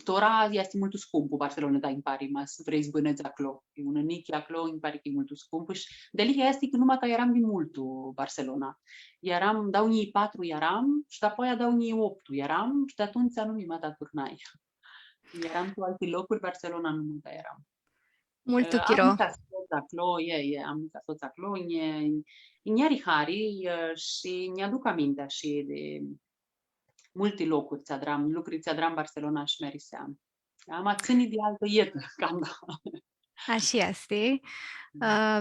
Τώρα este muito scumpo Barcelona da impari, mas vrei zbâneți acolo. E un nichi acolo, impari că e muito scumpo. Și delicia este că numai că eram de multu Barcelona. Eram, dau ni 4 eram, și apoi dau ni 8 eram, și de atunci nu mi mă turnai. Eram cu alte locuri, Barcelona nu mă eram. Mult Am chiro. casat acolo, am casat acolo, in hari și mi-aduc aminte și de multe locuri lucruri ți-adram Barcelona și Merisean. Am ținut de altă ietă, cam da. Așa este.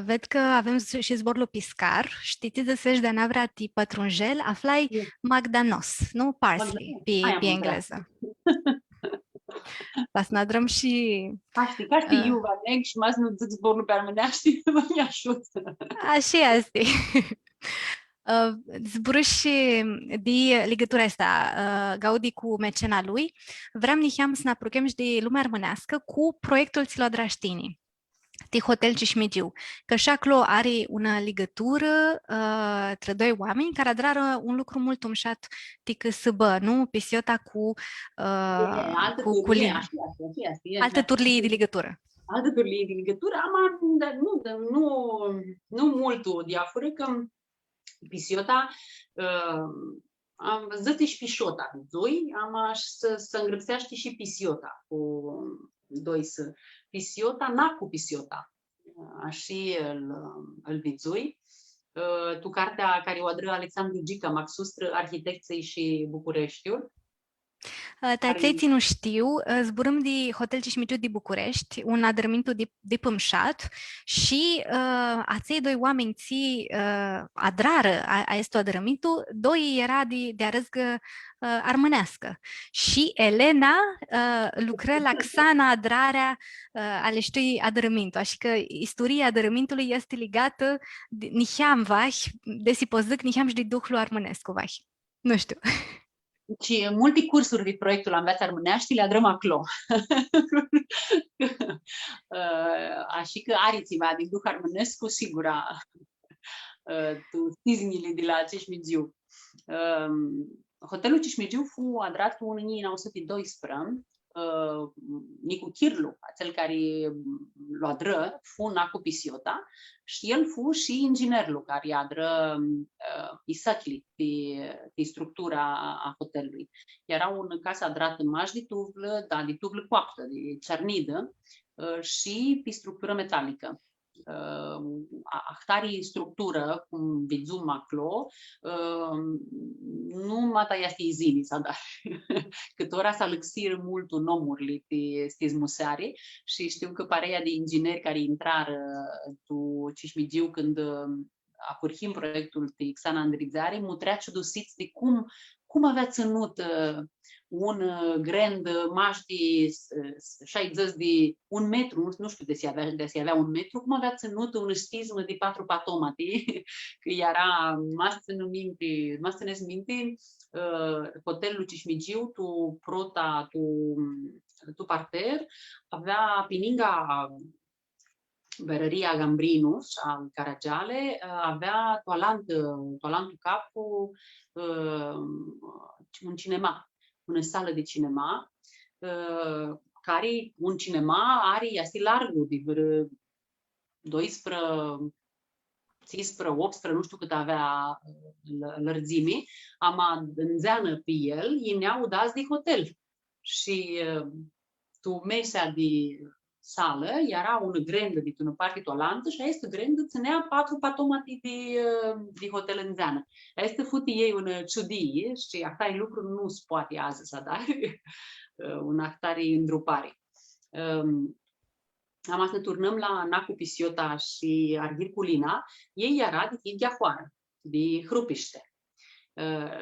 Ved că avem și zborul piscar. Știți de sești de navra ti pătrunjel, aflai Magdanos, nu parsley, pe engleză. Vas nadrăm și... Ca știi, eu vă neg și m-ați nu zic zborul pe armâneaști, mă mi-ajută. Așa este. Zbruși de legătura asta, Gaudi cu mecena lui, vreau niheam să ne apropiem și de lumea armânească cu proiectul Țilodraștinii, de Hotel Cismigiu, că și acolo are una legătură între doi oameni care adrară un lucru mult umșat tică săbă, nu? Pisiota cu Lina. Alte turlii de legătură. Alte turlii de legătură, nu mult diafură, că Pisiota am zăti și Pișota, doi, am să îngrăpseaște și Pisiota cu doi să. Pisiota, n-a cu Pisiota, așa îl vizui. Tu cartea care o adră Alexandru Gica, Maxustră, Arhitecției și Bucureștiul. Tăiții nu știu, zburăm de Hotel Cismigiu de București, un adărămintu de pămșat și acei doi oameni ții adrară a este adărămintu, doi era de arăzgă armânească și Elena lucră la Xana adrarea ale ștui adărămintu, așa că istoria adărămintului este legată niheam vah, desi pozăc niheam și de duhul armânescu vah. Nu știu. Și multe cursuri de proiectul Înveață Armâneaști le adrăm acolo. Așa că ariți-vă din duh armânescu, sigura tu tiznile de la Cismigiu. Hotelul Cismigiu fu adrat în 1912. Nicu Chirlu, cel care l-a adră, fu Nacu Pisiota și el fu și inginerul care adră isătli de structura a hotelului. Era un casă adrat în maș de tuvlă, dar de tuvlă coaptă, de cernidă și pe structură metalică. Ahtarii structură, cum vizum acolo, nu mata este izini, dar câtora s-a lăxir mult un omurile pe stizmusare și știu că pareia de ingineri care intrară tu Cismigiu când apurhim proiectul de Xana Andrizare, mutrea ciudosiți de cum avea ținut un grand maș de 60 de 1 metru, nu știu de se avea 1 metru, cum avea ținut un stizm de 4 patomate, că era, m-a ținut minte, hotelul Cismigiu, tu parter, avea pininga berăria Gambrinus al Caragiale, avea toalantul cap cu un cinema, una sală de cinema, care un cinema este largul de vreo 12, 18, nu știu cât avea lărțime, am înzeană pe el, ei ne-au dat de hotel. Și tu mesa de sală era un grandă de un party toalantă și este grandă ținea 4 patomate de hotel în zeană. Este futi ei un ciudie și actai lucru nu se poate azi să dar un actare îndrupare. Am să turnăm la Nacu Pisiota și Arghir Culina, ei era de Gheahoară, de Hrupiște.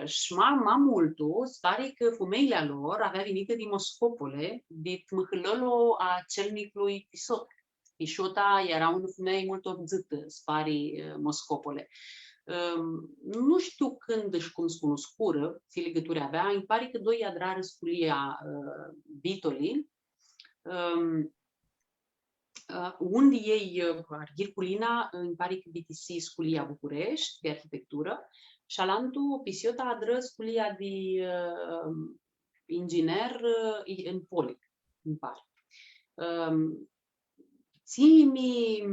Și mai multul, stare că femeile lor avea venită din Moscopole, de măhălălo a celnicului Pisot. Pisota era un femei mult obzâtă, spari Moscopole. Nu știu când și cum scunoscură, ce legături avea, îmi pare că doi adrară sculia Vitoli, unde ei, Arghir Culina, îmi pare că BTC sculia București, de arhitectură, și alantul Pisiota adră sculia de inginer în Polic. îmi pare. Țimi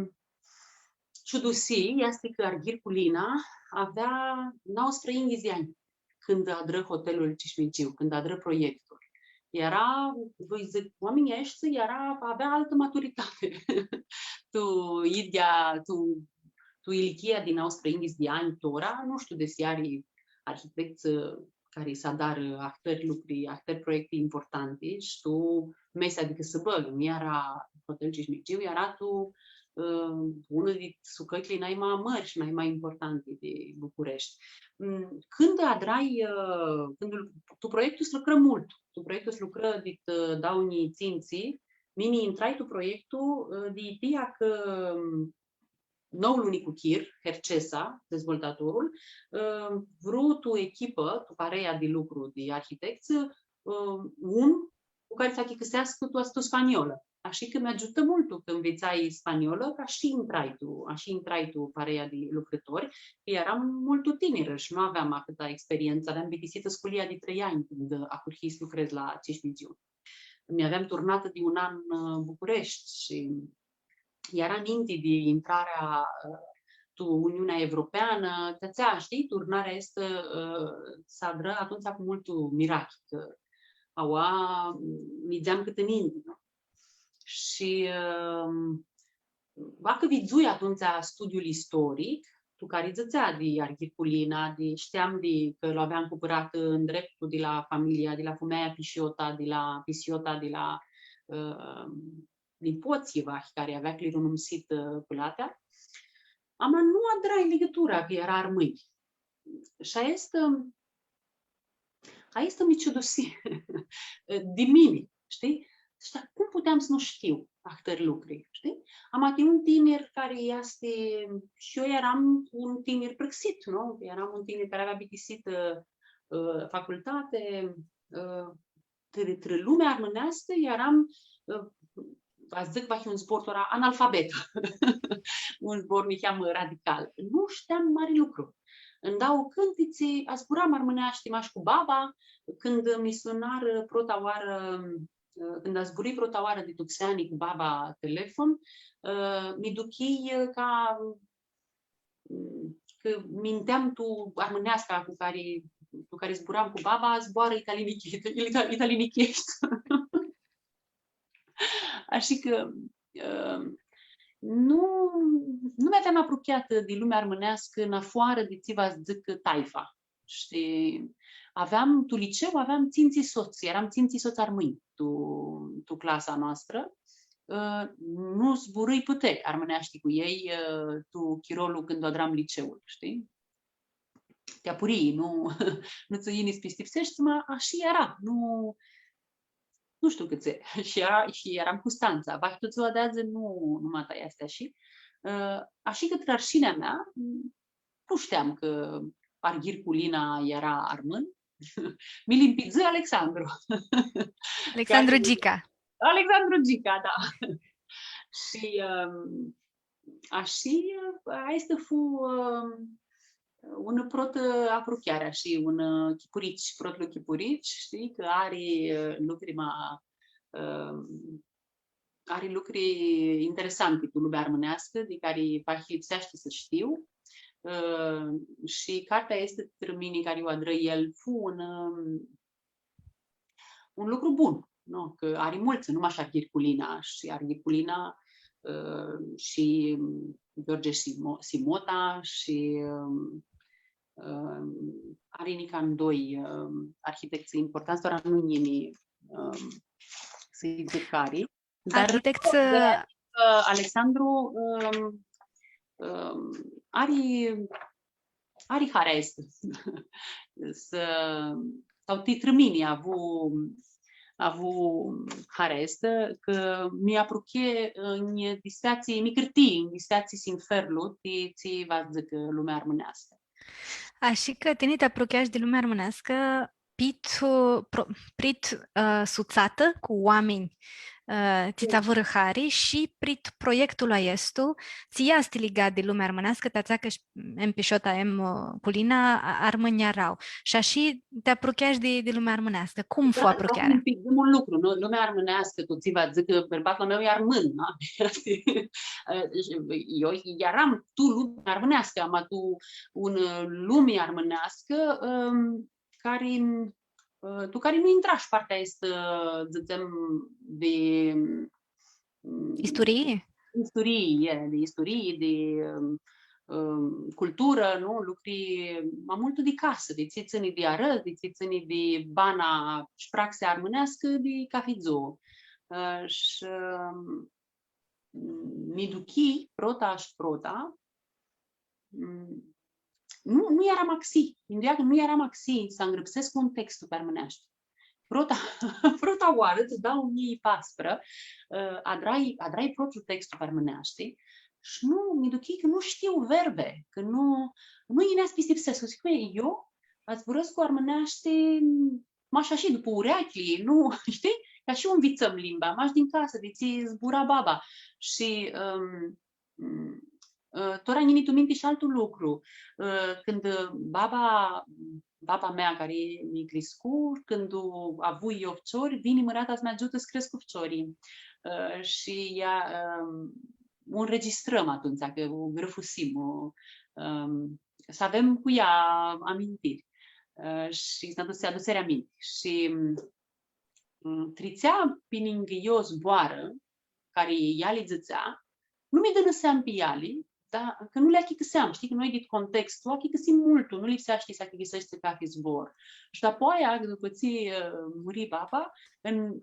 ciudusi este că Arghir Culina n-au străini de ani când adră hotelul Cismigiu, când adră proiectul. Era, voi zic, oamenii ăștia avea altă maturitate. Tu ilichia din au străini de ani, tora, nu știu de siari arhitecți care să dar actări proiecte importante și tu mesi, adică să băg, nu era hotelul Cismigiu, era tu unul din sucăcile mai mari și mai importante de București. Când adrai, tu proiectul să lucră mult, tu proiectul să lucră de dau unii ținții, mini intrai tu proiectul de ideea că noul unicu chir, Hercesa, dezvoltatorul, vrut tu echipă, tu pareia de lucru de arhitecți, cu care să chicăsească tu spaniolă. Așa că mi-ajută mult tu că învețai spaniolă, ca și intrai tu pareia de lucrători. Eram mult tineră și nu aveam atâta experiență, aveam bitisită sculia de 3 ani când a curhit să lucrez la Cismigiu. Mi-aveam turnată de 1 an în București și era minte de intrarea tu Uniunea Europeană, știi, turnarea este să adră atunci cu multul mirachi, că mideam cât în Indii, nu? Și dacă vidzui atunci studiul istoric, tu care zățea de Arghir Culina, știam că l aveam cumpărat în dreptul de la familia, de la Fumeia Pisiota, din Poțiva, care avea clironumsit Pulatea, nu adrai legătura, că era armâni. Și este miciudusi de mine, știi? Și cum puteam să nu știu actări lucruri, știi? Am atins un tiner care este... Și eu eram un tiner prăxit, nu? Eram un tiner care avea bitisit facultate, lumea armânească, eram... Vă zic, va fi un zbor analfabet. Un zbor mi cheamă radical. Nu știam mare lucru. Îmi dau cântiții, zburam armâneaște maș cu baba, când mi sunar când a zburit prota de Tuxeani cu baba telefon, mi duchii că minteam tu armâneasca cu care zburam cu baba, zboară italinichești. Așa că nu mi-aveam apropiat de lumea armânească în afară de ți-va zic taifa. Și tu liceu, aveam ținții soți, eram ținții soți armâni, tu clasa noastră. Nu zburâi puteri armâneaști cu ei, tu chirolul când adram liceul, știi? Te-a purii, nu ți-o iei nici așa era, nu știu câți și eram cu stanța. Bahtuțul adează nu mata este așa. Așa că trarșinea mea, nu știam că Arghir Culina era armân. Mi limpiză Alexandru. Alexandru Gica. Alexandru Gica, da. Și așa este un prot apropiarea și un protlu chipurici, știi, că are lucruri interesante cu lumea armânească, de care lipsește să știu. Și cartea este termenii care o adră el un lucru bun, nu? Că are mulți, numai și Arghir Culina și Arghir Culina și George Simota și are Nican 2 arhitecți importanți, doar nu nimeni să-i zic care. Arhitecți... Alexandru are harea este. Sau titrămini a avut harea este, că mi aproche în distrații micrtii, în distrații sin ferlu, ți va zic lumea armânească. Așa că tine te apropiași de lumea armânească prit suțată cu oameni Tita Vărăhari și prit proiectul aiestu, ția sti ligat de lumea armânească, tațacă și empișota Pulina armâniarau. Și așa te aprocheași de lumea armănească. Cum fu Un apropiarea? pic de un lucru, nu? Lumea armânească, tu ți va zic că bărbatul meu e armân, da? Eu eram tu lumea armânească, am tu un lume armânească care tu care nu intrași partea este, zicem, de Istorie? Istorie, de cultură, nu? Lucruri mai mult de casă, de țițănii de arăz, de țățănii de bana și praxe armânească de cafezo. Și miduchi, prota și prota, nu era maxi. Nu era maxi să îngrăpsesc un text pe armânești. Prota oară, îți dau mie paspră, adrai propriul textul pe armânești și mi duchi că nu știu verbe, că nu inea spisipsesc. Zic, eu ați vorăsc cu armânești m-așa și după urechii, nu, știi? Ca și învățăm limba, m-aș din casă, de ți zbura baba. Și tot ai tu minte și altul lucru. Când baba mea care mi-a crescut, când a avut eu fciori, vine mărata să-mi ajută să cresc cu fciorii. Și ea înregistrăm atunci, că o grăfusim, să avem cu ea amintiri. Și să aducere aminte. Și trițea prin eu zboară, care ea le zățea, nu mi-e dă seam pe iali, dar că nu le achicăseam, știi, că noi din contextul, achicăsim multul, nu lipsește să achicăsește ca fi zbor. Și apoi, după ți muri baba,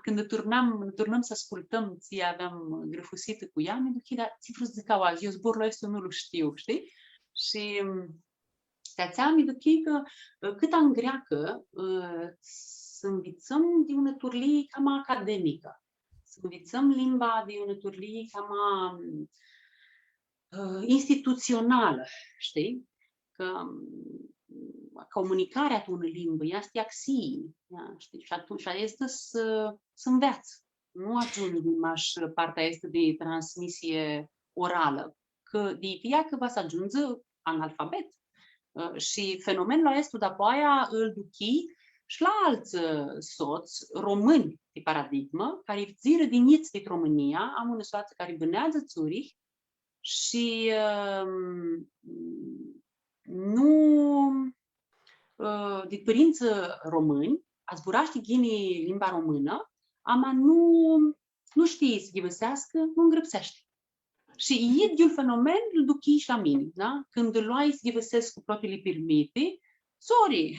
când turnăm să ascultăm, ți aveam grăfusită cu ea, mi-a duc, dar ți vrut să zic azi, eu zborul ăsta nu-l știu, știi? Și te-ați mi duc că cât în greacă să învățăm de una turlie cam academică, să învățăm limba de una turlie cam instituțională, știi? Că comunicarea cu una limbă este axii, știi? Și atunci este să înveață. Nu ajunge numai partea este de transmisie orală, că de ea că va să ajunge analfabet. Și fenomenul este după aia îl duchi și la alți soți români de paradigmă, care ziră din Ieți din România, am una soață care bânează Zurich și de părinți români, a zburaște ghini limba română, ama nu știe să ghivăsească, nu îngrăpsește. Și e un fenomen, îl duchi și la mine, da? Când îl luai să ghivăsesc cu propriile permite, sorry!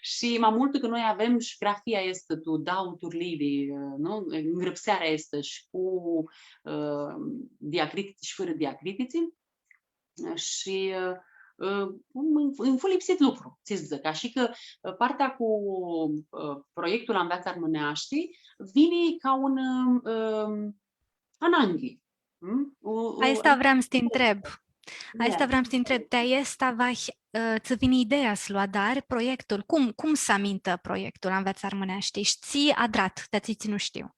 Și mai mult că noi avem și grafia este tu dau turlii, nu? Îngrăpsearea este și cu diacritici și fără diacritici. Și îmi fu lipsit lucru, ți zic, ca și că partea cu proiectul Învață Armânești vine ca un ananghi. Asta vreau să te întreb. Asta vreau să te întreb. Ți vine ideea să lua, dar proiectul, cum să amintă proiectul Învață Armânești? Și ți adrat, dar ți nu știu.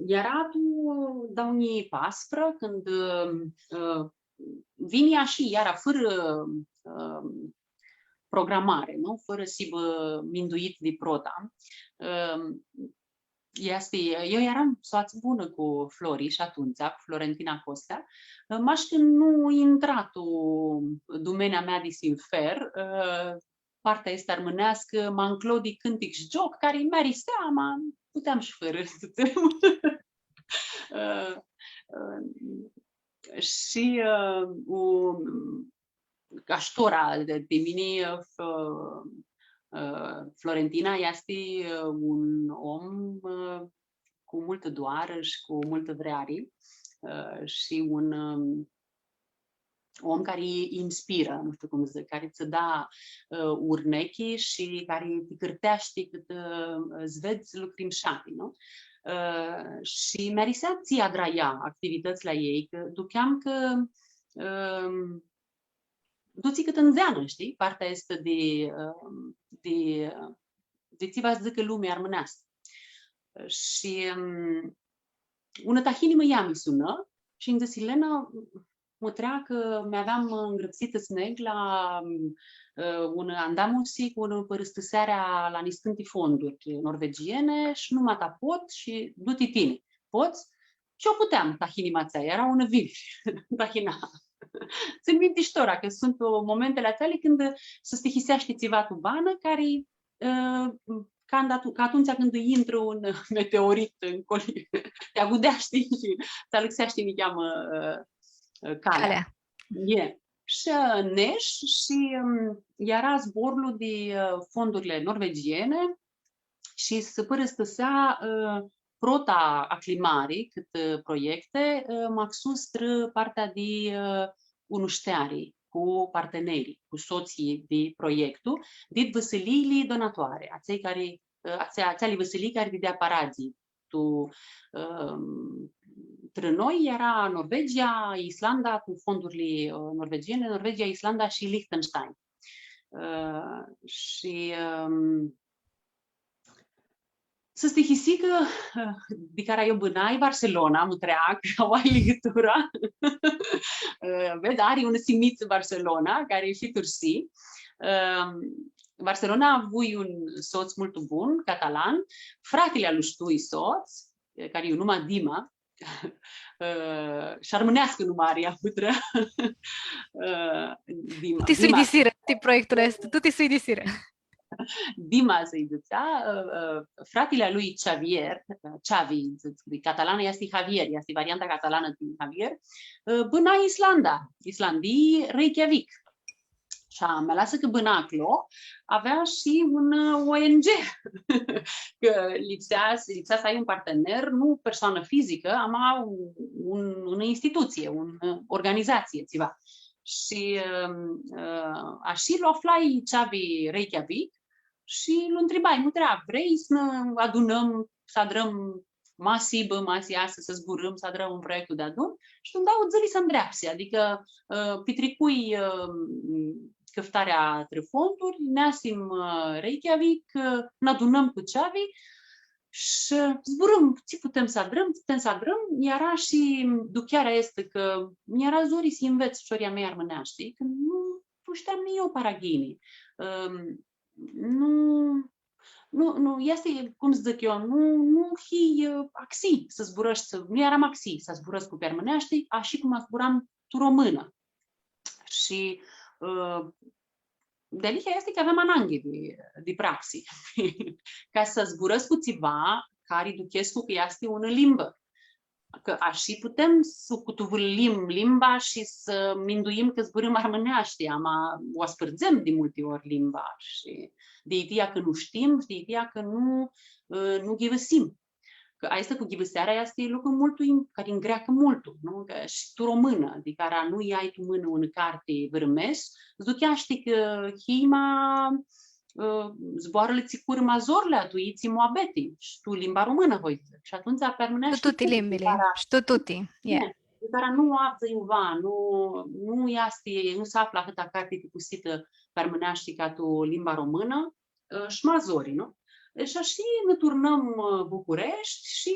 Era tu dau ni paspră când vine și iara fără programare, nu? Fără să minduit de prota. Eu eram soață bună cu Flori și atunci, cu Florentina Costea, maș când nu intra tu domenia mea de sinfer, partea este armânească, m-a înclod de cântic și joc, care mi-a seama, puteam și fără să și caștora de mine, Florentina este un om cu multă doară și cu multă vreare și un om care inspiră, nu știu cum zic, care îți dă urnechi și care te cârtește cât îți vezi lucruri mșate, nu? Și mi-a risat ție adraia activitățile ei, că duceam că duți cât în zeană, știi? Partea este de ți va zică lumea armânească. Și una tahini mă ia mi sună și îmi zice, Elena, mă treacă, mi-aveam îngrăpsită sneg la un andamusi cu una părăstăsearea la nistânti fonduri norvegiene și nu mă pot și du-ti tine. Poți? Și eu puteam, tahini mațea, era una vivi, tahina. Țin mintiștora, că sunt momentele acelea când se stihisește ceva tu bană, care ca atunci când intră un meteorit în coli, te agudește și te alăxește, mi cheamă calea. Yeah. Și neș și era zborul de fondurile norvegiene și se părăstăsea prota aclimarii cât proiecte maxustră partea de unuștearii cu partenerii, cu soții de proiectul, de văsăliile donatoare, aței văsălii care de aparazii. Între noi era Norvegia, Islanda, cu fondurile norvegiene, Norvegia, Islanda și Liechtenstein. Și să stihisică de care eu bânai Barcelona, mă treac, au ai legătura. Vezi, are un simiț Barcelona, care e și tursi. Barcelona a avut un soț mult bun, catalan, fratele lui ștui soț, care e numai Dima, și armânească numai Aria putră. Dima. Tu sui disire, proiectul ăsta, tu sui disire. Dima să-i zicea, fratele lui Xavi, de catalană este Javier, este varianta catalană de Javier, bâna Islanda, Islandii Reykjavik. Și mă lasă că bâna acolo avea și un ONG, că lipsea să ai un partener, nu persoană fizică, ama o instituție, o organizație, ceva. Și așa l-a aflat Xavi Reykjavik și îl întrebai, nu treabă, vrei să ne adunăm, să adrăm masibă, să zburăm, să adrăm un proiect de adun și îmi dau zăli să îndreapse, adică pitricui căftarea între fonduri, neasim Reykjavik, ne adunăm cu Xavi și zburăm, ce putem să adrăm, iar și ducherea este că mi-era zori să înveț șoria mea armâneaște, că nu știam nici eu paraghini. Nu, este, cum zic eu, nu hi axi să zburăști, nu eram axi să zburăști cu permâneaște, așa cum zburam tu română. Și delicia este că aveam ananghe de praxi. Ca să zburăți cu ceva care duchesc cu că este una limbă. Că așa putem să cutuvârlim limba și să minduim că zburăm armâneaște, ama o spârțăm de multe ori limba și de ideea că nu știm și de ideea că nu ghivăsim. Că asta cu ghivăsearea este lucru mult, care îngreacă mult, nu? Că și tu română, de care nu ai tu mână în carte vârmeș, zucheaște că hima zboară-le țicură mazorle, tu iți moabeti și tu limba română, voi zic. Și atunci permânește tutti limbile, și tutti. De care nu află iuva, nu se află atâta carte tipusită permânește ca tu limba română și mazori, nu? Și așa ne turnăm București și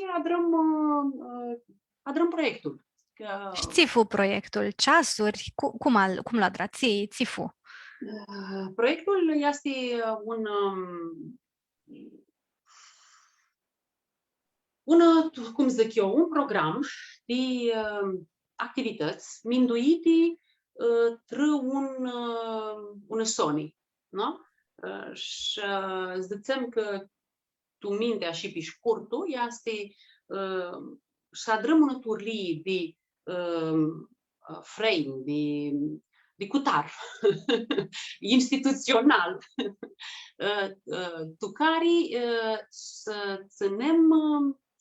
adrăm proiectul. Și ți-fu proiectul? Ceasuri? Cum l-a dat? Ți-fu? Proiectul este cum zic eu, un program de activități minduite un soni. No? Și zicem că tu mintea și pe scurtul este să adrăm una turlie de frame, de cutar instituțional, tu care să ținem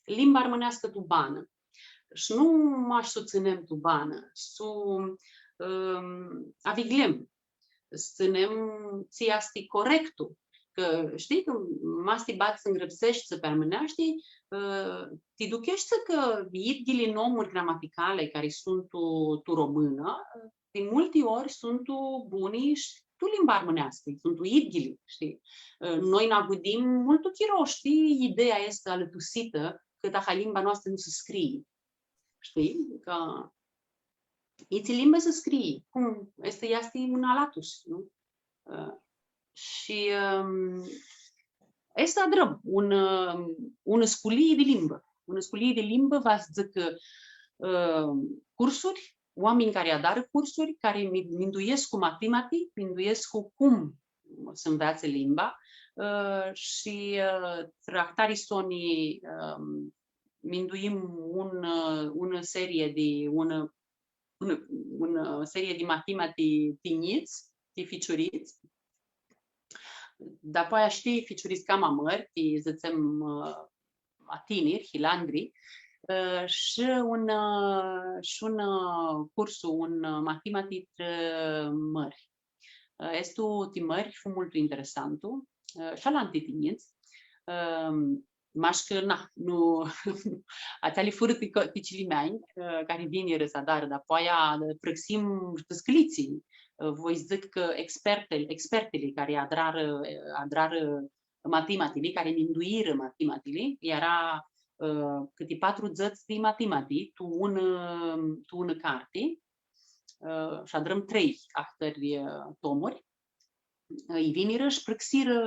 limba armânească tubană. Și nu m-aș să ținem tubană, să aviglem, să ținem ți este corectul. Că știi că m-asti bați îngrăpsești să permânești, te duchești că idghile nomuri gramaticale care sunt tu română, de multe ori sunt bunii și tu limba armânească, sunt idghili, știi? Noi n-agudim mult chiro, știi? Ideea este alătusită că dacă limba noastră nu se scrie, știi? Că iți limba să scrie, cum este un alatus, nu? Și este adrăm un sculii de limbă. Un sculii de limbă va zic cursuri, oameni care adară cursuri, care minduiesc cu matematii, minduiesc cu cum să învețe limba și tractarii sonii minduim una serie de matematii tiniți, de ficiuriți. Dapoi știi ficiuriți cam amări, zicem atiniri, hilandri, și un cursul, un matematic mări. Este timări fu mult interesantul, și la antitiniți, mașcă, nu, ați fură ticilii mei, care vin răsadar, dar apoia prăxim scliții. Voi zic că expertele care adrară matematii, care minduiră matematii, era câte 4 zăți de matematii, tu una carte, și adrăm 3 ahtări tomuri, îi viniră și prăxiră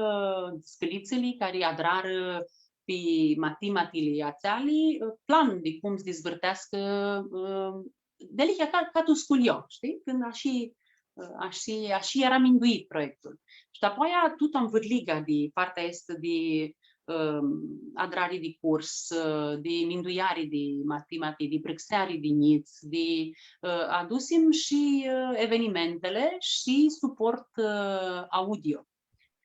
scălițele care adrară pe matematii ațeali, planul de cum se dezvârtească delicia ca tu sculio, știi? Când așa era minduit proiectul. Și apoi tot am vârliga de partea este de adrarii de curs, de minduiari de matematii, de prăxeari de niți, de adusem și evenimentele și suport audio.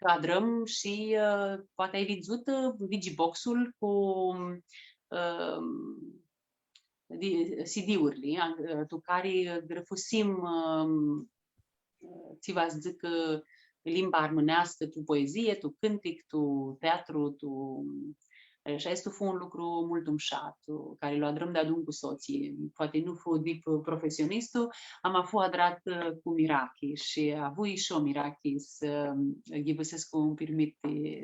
Adrăm și poate ai văzut Digibox-ul cu CD-urile, tu care grăfusim, ți va zic limba armânească, tu poezie, tu cântec, tu teatru, tu... Și asta fu un lucru mult umșat, care l-a adrăm de adun cu soții. Poate nu fu dip profesionistul, am fost adrat cu Mirachi și a avut și o Mirachi să ghibăsesc un permit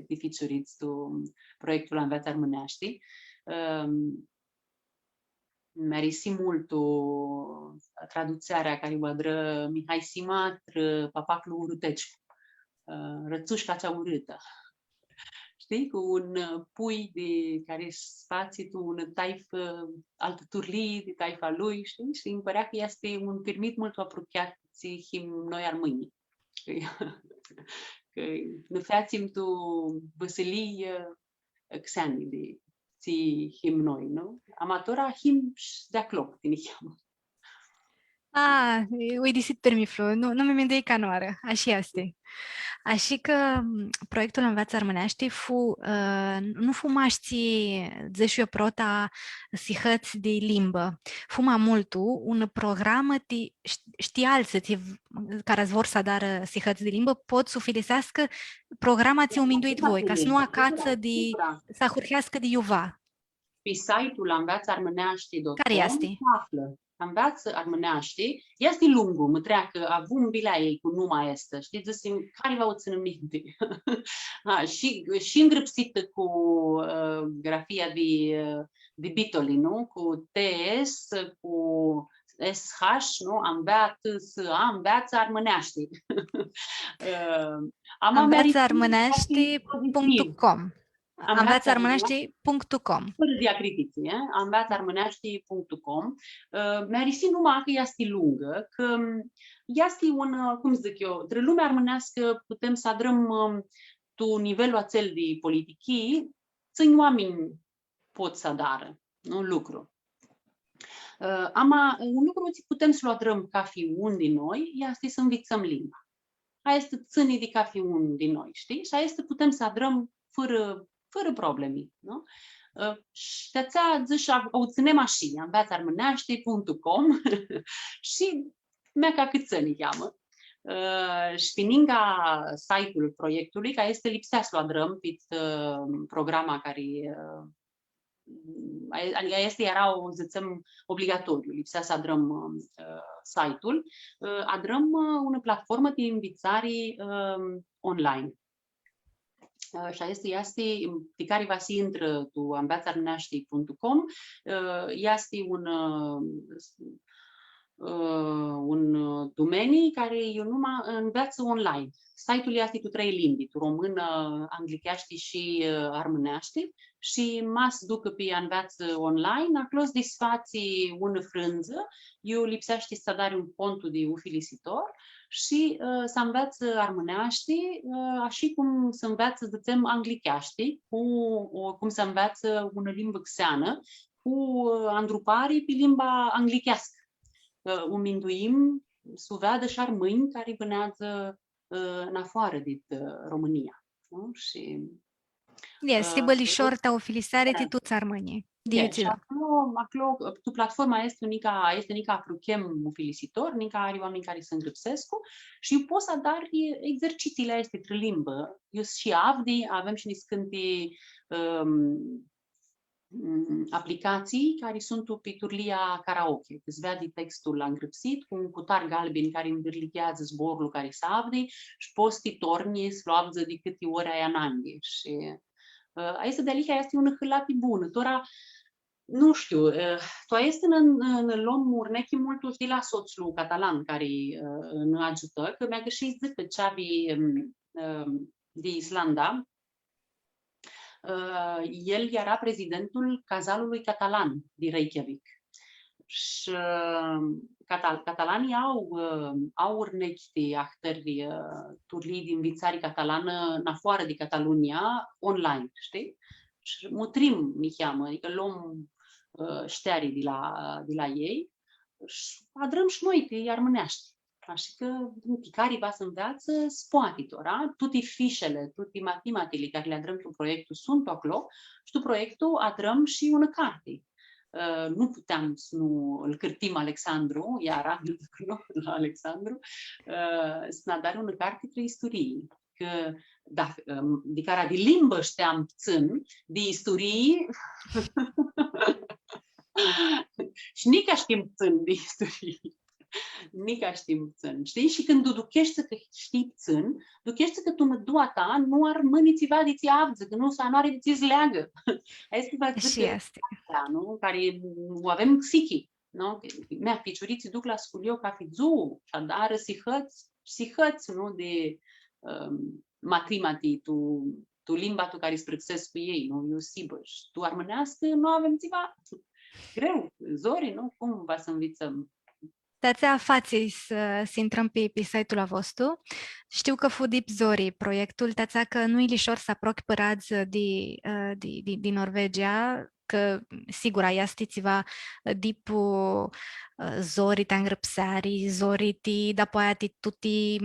de ficiuriți tu proiectul Înveață Armânești. Merisi mult traducerea care o adră Mihai Simatr, Papaclu Uruteciu, Rățușca cea urâtă. Știi, cu un pui de care spații tu un taifă altă turlii de taifa lui, știi? Și îmi părea că este un permit mult apropiat țihim noi armâni. Că ne fațim tu văsălii xani de țihim noi, nu? Amatora him de acloc, tine cheamă. Ui disit per mi flu, nu mi mendei canoară, așa este. Așa că proiectul Înveață Armânești nu fu maști zășu prota sihăți de limbă. Fu mai multu un program știalță care vor să dară sihăți de limbă pot să filisească programa ți uminduit voi, ca să nu acață de să hurhească de iuva. Pe site-ul înveațarmânești.com care este? află Înveață Armânești, este lungul, mă treacă, avum bilea ei cu numai este, știi, zisim, care vă o țină minte? Și îngrăpsită cu grafia de bitoli, nu? Cu TS, cu SH, nu? Înveață Armânești. Înveațarmânești.com Înveațarmânești.com Fără diacritici, înveațarmânești.com. Merisi numai că este lungă, că este un, cum zic eu, între lumea armânească putem să adrăm tu nivelul acel de politichii, țin oameni pot să adară, un lucru. Un lucru putem să-l adrăm ca fi un din noi, este să învățăm limba. Aia este ținii de ca fi un din noi, știi? Și aia este putem să adrăm fără probleme, nu? Și te-ați zis, o ținem așa, înveațarmânești.com și mea ca cât să ne cheamă. Și pe ninga site-ul proiectului, care este lipsea să-l adrăm pe programa care adică era obligatoriu, lipsea să adrăm site-ul. Adrăm una platformă de învățare online. Și este pe care va fi intră tu ambeațarnești.com, este un domeniu care eu numai înveață online. Site-ul este cu 3 limbi, română, anglicești și armânești, și mas ducă pe înveață online, acolo desfați una frânză, eu lipsește să dare un pontul de ufilisitor și să înveață armânești, așa cum să înveață, zicem, anglicești, cum să înveață una limbă xeană, cu andrupare pe limba anglicească. Uminduim să vadă și armâni care vânează în afară din România. Nu? Și Yes, bălișor ta ufilisare de tuți armânii. Și acolo tu platforma este unica fruchem ufilisitor, nica are oameni care se îngrăpsesc și eu pot să dar exercițiile astea de limbă. Eu și avem și niscânte aplicații care sunt pe turlia karaoke. Îți vede textul îngrăpsit cu un cutar galben care învârlichează zborul care se avde și poți să torni să luabză de câte ori ai ananghe. Și aici de alicia este una hâlată bună. Tora, nu știu, tu este în luăm urnechi multul de la soțul catalan care ne ajută, că mi-a găsit zic pe Xavi de Islanda. El era prezidentul cazalului catalan din Reykjavik. Și catalanii au urnechi de ahtări turlii din învățare catalană în afară de Catalunia, online, știi? Și mutrim, mi cheamă, adică luăm ștearii de la ei și adrăm și noi pe armânești. Așa că care va să înveață spoatitora, tutti fișele, tutti matematicile care le adrăm cu proiectul sunt acolo și tu proiectul adrăm și una carte. Nu puteam să nu îl cârtim Alexandru, iar la Alexandru, să ne dare una carte de istorie. Că, da, de care de limbă știam țin, de istorie, și nici știm țin de istorie. Nica știm țin, știi? Și când tu duchești că știi țin, duchești că tu mă dua ta, nu ar mâniți va de ți avză, că nu are de ți zleagă. Aici va zic că nu? Care o avem psichi, nu? Mea piciuriții duc la sculio ca fizu, și dar sihăți, nu? De matrimati, tu limba tu care sprățesc cu ei, nu? Eu sibăș. Tu armânească, nu avem țiva. Greu, zori, nu? Cum va să învățăm? Dați-a fații să intrăm pe site-ul vostru. Știu că fu dip zori proiectul, dați că nu e lișor să aproc părați din Norvegia, că sigur este țiva dipu zori te îngrăpsari, zori ti dapoiati tutti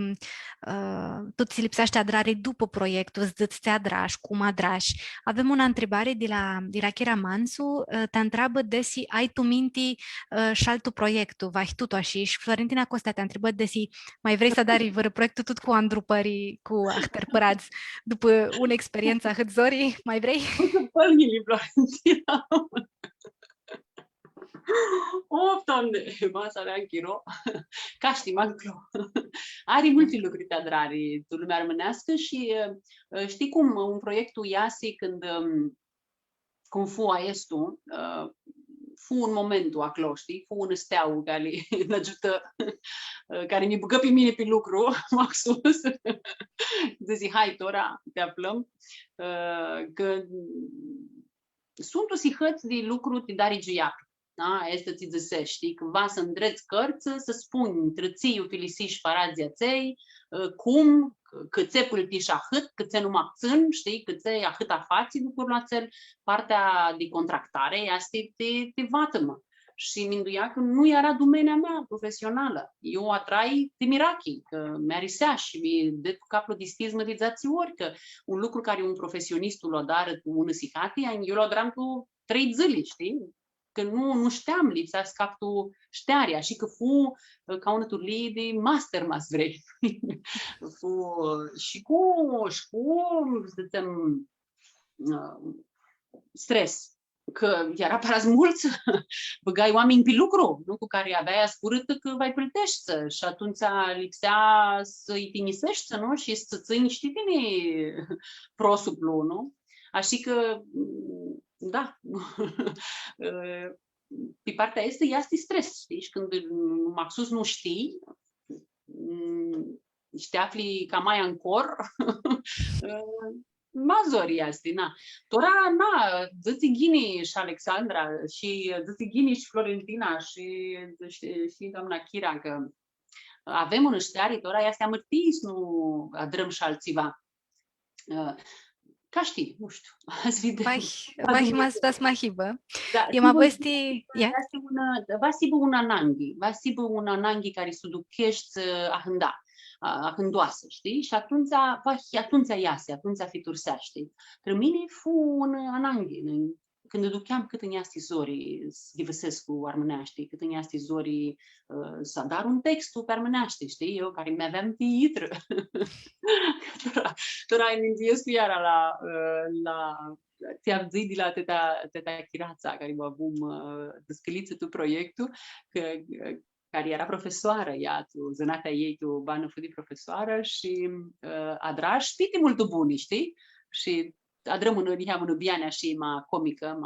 tutti lipsește adrare după proiectul, îți adrași, cum adrași. Avem una întrebare de la Chiara Mansu, te întreabă desi ai tu minti și altul proiectul, vai tu așa și Florentina Costa te întrebă desi mai vrei să dari vără proiectul tot cu andrupării, cu ahtărpărați după una experiență a zori, mai vrei? Pălnili, Florentina. Optonde, masa la închiro, caști manclo. Are multe lucruri te adrari, tu lumea armânească și știi cum un proiectul iasi când cum fu aiestu, fu un momentul acolo, știi? Fu un steau care ne ajută, care mi bugă pe mine pe lucru, Maxus. Zici, hai, Tora, te aflăm, că sunt o sihăți de lucru te dari giuiac. Da? Este ți zisești, că va să îndreți cărți, să spuni trățiu filisiși parazia ței, cum, câțepul ti și ahât, câțe numai țân, știi, câțe ahât afații lucruri la țel, partea de contractare este te vatămă. Și minduia că nu era domenia mea profesională. Eu atrai de mirachi, că mi-a și mi-a dat capul de stismă de zați ori, că un lucru care un profesionist l-o dară cu ună sihati, eu l-o daram cu 3 zile, știi? Că nu știam lipsa scaptul ștearia și că fu ca una turlie de master mas vrei. Și cu zicem, stres. că era paraz mulți, băgai oameni pe lucru, nu? Cu care aveai zburâtă că vai plătești și atunci lipsea să-i tinisești, nu? Și să ții niște tine prosuplu, nu? Așa că, da, pe partea este stres, știi? Și când maxus nu știi, și te afli ca mai în cor, mazori asta, na. Tora, na, dă-ți Ghini și Alexandra și dă-ți Ghini și Florentina și doamna Chira, că avem în ăștiari, tora ia seamă tis, nu adrăm și alțiva. Ca știi, nu știu, azi videm. Vai mas mahibă. Da, Eu mă văsti, ia. Vasibu una nangi care se duchești a hândoasă, știi? Și atunci iase, atunci fitursește. Pentru mine fu un ananghi. Când duceam cât în iasti zori Divăsescu armâneaște, cât în iasti zori să dar un textul pe armâneaște, știi? Eu care mi-aveam teatră. Tora amintiesc iara la te-am zis de la teta Chirața, care mă avem descăliță tu proiectul, care era profesoară, ea, tu zănatea ei, tu bană fu de profesoară și adra știi mult buni, știi? Și adrăm în bianea și ma comică,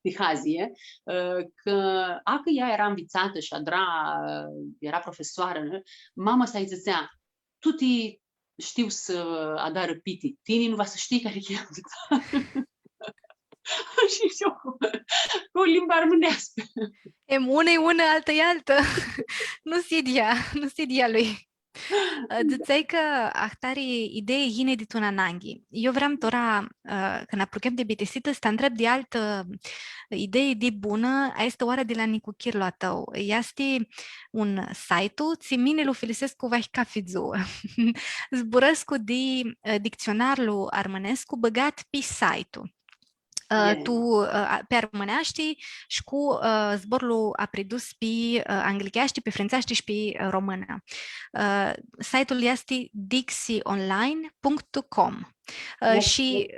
Tihazie, că acă ea era învițată și era profesoară, mama s-a zicea, tu știu să adară piti, tine nu va să știi care e învițată. Și eu cu limba armânească. Una e una, alta e alta. Nu sidia lui. Dicei că ahtari idei hine di tu nanangi. Eu vreau tora, când apucăm de betesită, să te întreb de altă idee de bună, este oare de la Nicu Chirlo tău. Este un site-ul, ți mine lu filisescu vai cafizu. Zburăscu de dicționarul armânescu băgat pe site-ul. Tu pe armâneaști și cu zborul a predus pe angliceaști, pe franțeaști și pe română. Site-ul este dixionline.com și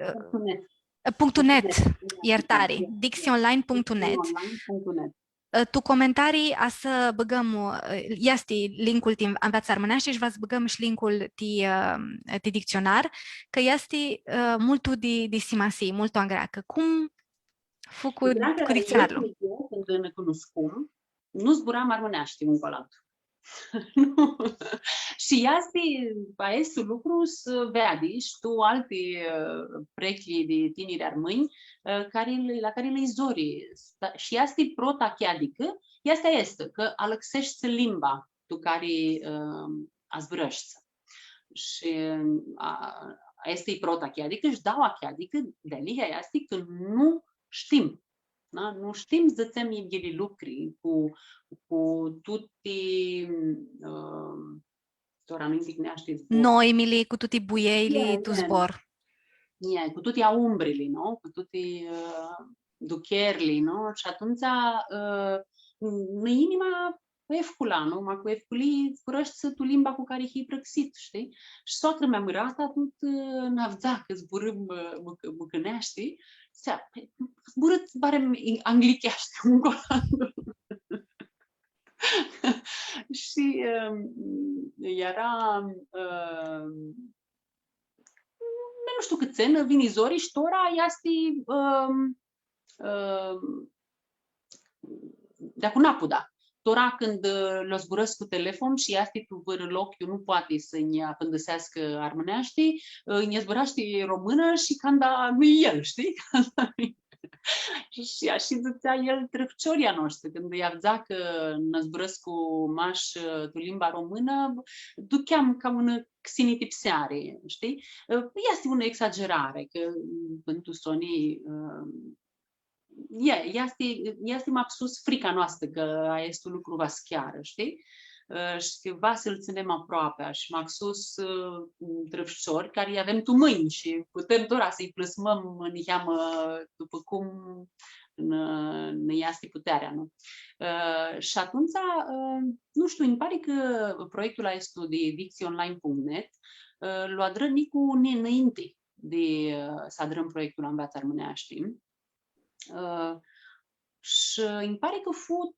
.net, iertare, dixionline.net. Tu comentarii a să băgăm, este linkul din Învață Armâneaște și v-ați băgăm și linkul de dicționar, că este multul de simasi, multul în greacă. Cum fu cu dicționarul? Când ne cunoscum, nu zburam armâneaște un colat. Și este lucru să vedi și tu alte proiecte de tineri armâni la care le izori. Și este prota chiadică, este că alăxești limba tu care azbrăști. Și este prota chiadică și dau chiadică, de liha este că nu știm. Da? Nu știm să țem ele lucruri cu tutti noimili, cu tutti buieli, tu zbor. Cu tutti umbrili, no? Cu tutti ducherli, no? Și atunci inima cu efcula, nu? Ma cu efculi zburăști tu limba cu care hi prăxit, știi? Și soacră mea mărată atunci n-avea că zburâm măcăneaști, zburât barem angliceaște un colandul. Și era nu știu cât țen, vin izori și tora este de-acum napuda. Tora când l-o zburăsc cu telefon și este tu vără loc, eu nu poate să-i apândăsească armâneaște, îi zburaște română și canda nu el, știi? Și așa zicea el trăfcioria noastră, când îi avea că năzbrăsc cu maș tu limba română, duceam ca una xinitipseare, știi? Este una exagerare, că pentru Sony este maxus frica noastră că este un lucru vaschiară, știi? Și că va să-l ținem aproape și maxus trăfciori care avem tu mâini și putem doar să-i plasmăm în iamă după cum ne este puterea, nu? Și atunci, nu știu, îmi pare că proiectul este de dixionline.net l-a adră nicu înainte. de sadrăm proiectul Învață Armânești. Și îmi pare că fu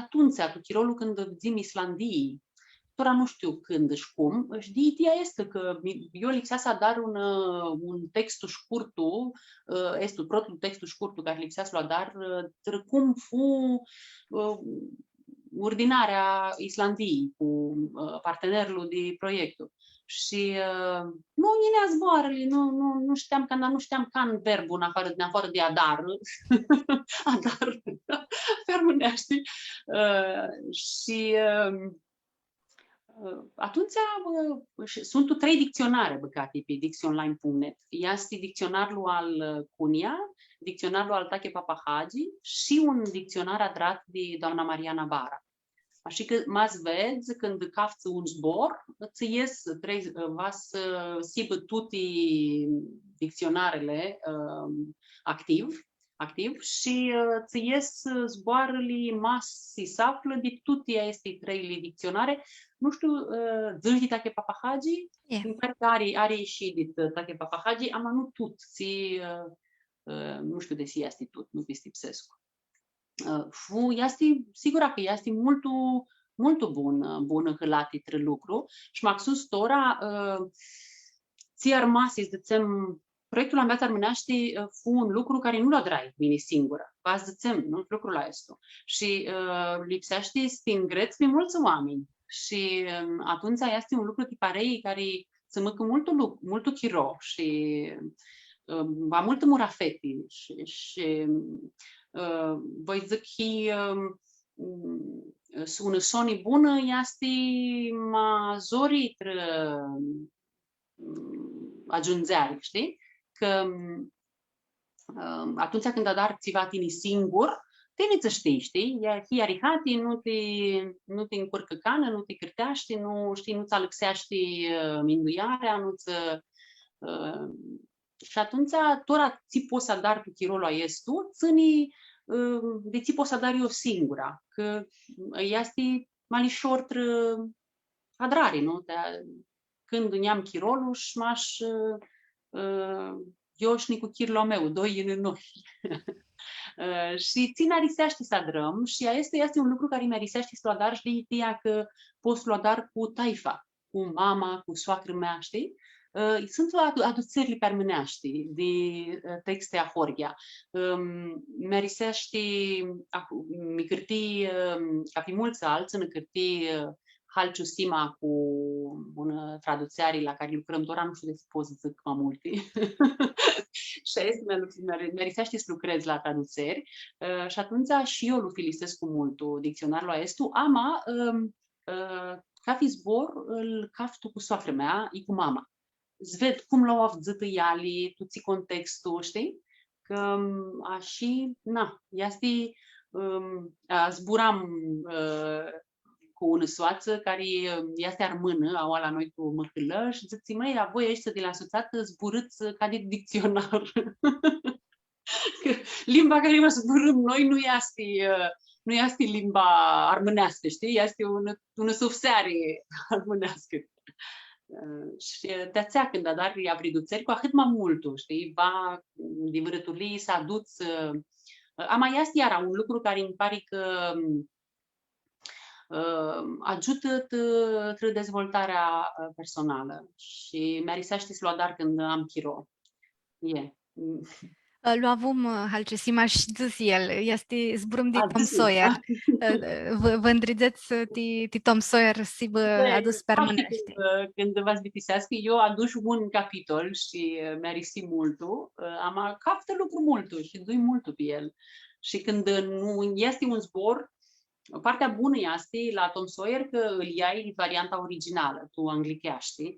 atunci, cu Chirolul, când zim Islandii, tora nu știu când și cum, și de ideea este că eu lipsea să dar un textul scurtu, protul textul scurtu care lipsea să dar, cum fu ordinarea Islandii cu partenerul de proiectul. Și nu inea zboarele, nu știam can verbul în afară de adar, adar, fermânești. Și atunci sunt 3 dicționare băcate pe dictionline.net. Este dicționarul al Cunia, dicționarul al Tache Papahagi și un dicționar adrat de doamna Mariana Bara. Așa că m-ați vezi când cafți un zbor, îți ies vas sibă toate dicționarele activ și îți ies zboarele masi saflă de toate aceste 3 dicționare. Nu știu, zici de Tache Papahagi? În care are și de Tache Papahagi, am nu tot, nu știu de si este tot, nu vistipsesc. Sigur că este mult bun hâlati tre lucru și m-a sus tora ți armasi zicem proiectul Învață Armânești fu un lucru care nu l-a drai bine singură. Vă zicem, nu lucrul la asta. Și lipsește stingreți de mulți oameni. Și atunci este un lucru tiparei care se măcă mult chiro și va mult murafeti și voi zic că una soni bună este mazori ajungeari, știi? Că atunci când dar țiva tine singur, trebuie să știi? Iar ihati nu te încurcă cană, nu te cârteaște, nu-ți alăxeaște minduiarea, și atunci tora ți poți să dar tu chirolul ești tu, ține de ți poți să dar eu singura, că este malișor adrare, nu? Când îneam chirolul și m-aș eu și cu chirlo meu, 2 în noi. Și țin ariseaște să adrăm și este un lucru care mi-ariseaște să-l adar și de ideea că poți să-l adar cu taifa, cu mama, cu soacră mea, știi? Sunt aduțările pe armânești de texte a Horghia. Mi-ariseaște mi cârti, ca pe mulți alții, în cârti Halciu Sima cu una traduceare la care lucrăm doar, nu știu de să pot să zic mai multe. Și mi-ariseaște să lucrez la traduceri. Și atunci și eu utilizez cu mult dicționarul ăstu, ama ca fi zbor, îl caftu cu soacră mea, e cu mama. Zved cum l-au avzit iali, tu ții contextul, știi? Că așa, este, zburam cu o soață care este armână, au la noi cu măhâlă și zice, măi, la voi ăștia de la soțată zburâți ca de dicționar. Că limba care mă zburâm noi nu este limba armânească, știi? Este una sufseare armânească. Și de-ațea când dar abriduțeri cu atât mai mult, știi? Va, din vărăturii s-a dus. Ama este iar un lucru care îmi pare că ajută dezvoltarea personală și mi-arisește să lua dar când am chiro. Luavum halčesima el, este zbrum de Tom Sawyer. Vă îndrigeți ti Tom Sawyer si vă adus permânești. Când v-ați bitisească, eu adus un capitol și mi-a risit multul, am captă lucru multul și dui multul pe el. Și când nu este un zbor, partea bună este la Tom Sawyer că îl iai varianta originală, tu anglicheaști,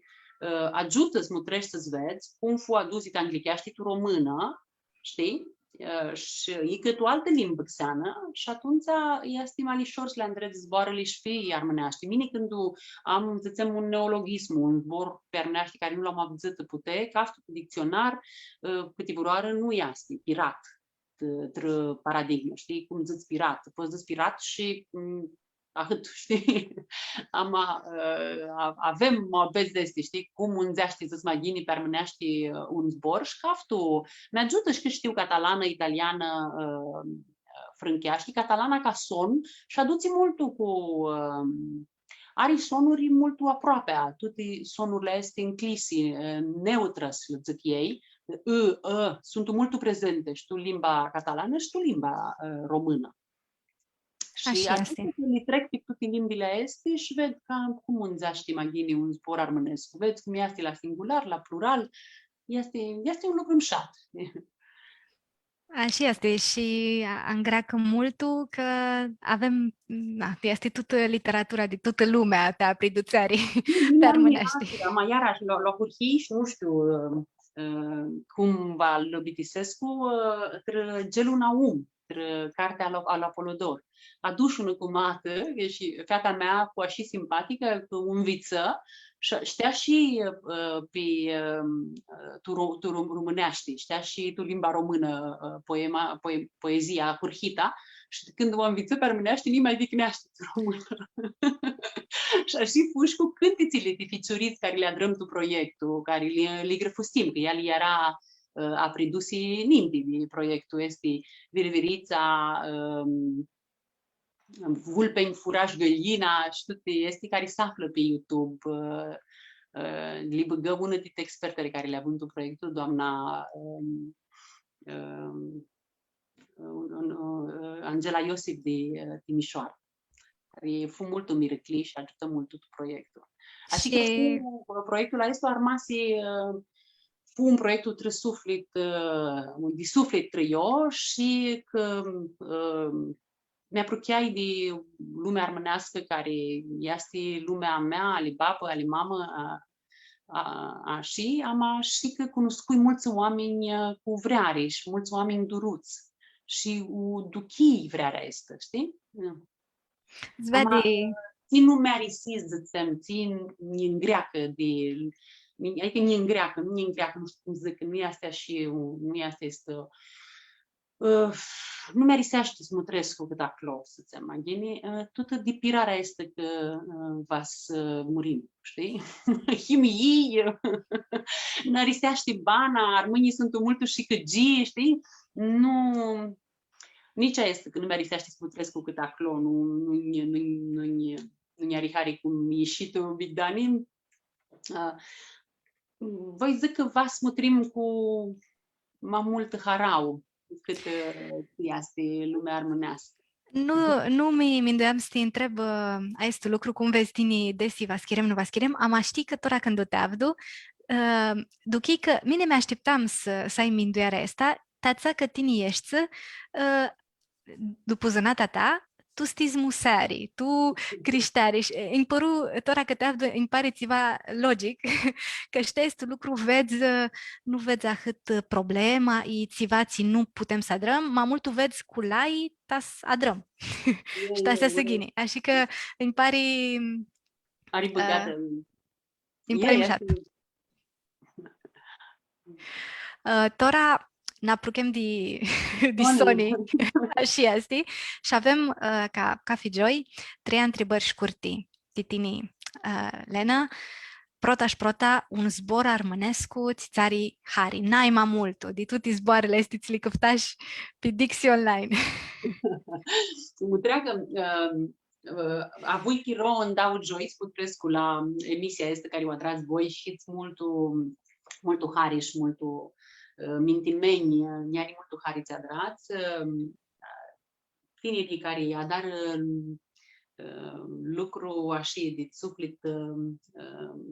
ajută să nu treci să-ți vezi cum fu adus anglicheaști tu română, știi? Și e cât o altă limbă xeană și atunci este mai ușor să le îndreți zboarele și pe armâneaști. Mine când am, zicem, un neologism, un zbor pe armâneaști care nu l-am avut pute, ca cu dicționar, câteva oară nu este, pirat, paradigmă, știi? Cum zici pirat? Poți zici pirat și știi? Avem aveți de este, știi, cum unzeaști să-ți magini permânești un zbor și caftu. Mi-ajută și că știu catalană, italiană, frâncheaști, catalana ca son și aduți multul cu... Are sonuri mult aproape a tutti sonurile este inclisi, neutră, să zic ei, sunt mult prezente și tu limba catalană și tu limba română. Și atunci le trec pe toate limbile este și ved cum unzeaște magini un zbor armănesc. Vezi cum este la singular, la plural, este un lucru mșat. Așa este și îngreacă multul că avem, este toată literatura de toată lumea pe apridul țării pe armânește. Mai iarăși, la Hurhii și nu știu cum va Lobitisescu, gelul Naum, cartea al Apolodor. Aduși unul cu mată, și fata mea cu așa simpatică, cu un viță, știa și pe tu românești, știa și tu limba română, poezia Hurhita, și când o înviță pe românești, nimeni mai vicnește română. Și așa fuși cu cântițile de ficiuriți care le adrăm tu proiectul, care le grăfustim, că el era a produs nimbi de proiectul este Virvirița, Vulpeni, Furaș, Gălina și toate este care se află pe YouTube. Le băgăm una dintre expertele care le-a vândut proiectul, doamna Angela Iosif de Timișoara, care fu mult un miracli și ajută mult tot proiectul. Așa că proiectul ăsta a rămas fu un proiect de suflet trăio și că mi-apropiai de lumea armânească care este lumea mea, ale babă, ale mamă, și am și că cunoscui mulți oameni cu vreare și mulți oameni duruți și duchii vrearea este, știi? Țin nu mi-arisiz, țin în greacă de... Adică nu e în greacă, nu știu cum zic, nu este și nu este nu merisește să mutrescu cât acolo, să ți imagini, toată depirarea este că va să murim, știi? Chimii, nărisește bana, armânii sunt mult și căgii, știi? Nu, nici este că nu merisește să mutrescu cât acolo, nu arihare cum ieșitul Bigdanin. Voi zic că va să mutrim cu mai mult harau cât este lumea armânească. Nu mi îndoiam să te întreb este lucru cum vezi tini desi va schirem, nu va schirem, am ști că tora când o te avdu, duchi că mine mi-așteptam să ai minduiarea asta, tața că tini ești, după zănata ta, tu stis musari, tu criștari și îmi păru, tora că te avdu, îmi pare țiva logic că știi tu lucru nu vezi ahât problema i țivații nu putem să adrăm, mai mult tu vezi cu lai tas adrăm. Și ta să ghini. Așa că îmi pare are băgată. Implemșat. Tora n'apruchem de Sony, așa este, și avem ca Figioi 3 întrebări scurte de tine, Lena. Prota, un zbor armânescu țari hari, n-ai mai mult, de toate zboarele astea ți le căptași pe Dixie Online. Treacă, avui chiro în dau joi, sputrescu la emisia este care o atrați voi și multul hari și multul mintimeni, niari multul hari ți adrați, tinerii care adar lucru așa de suflet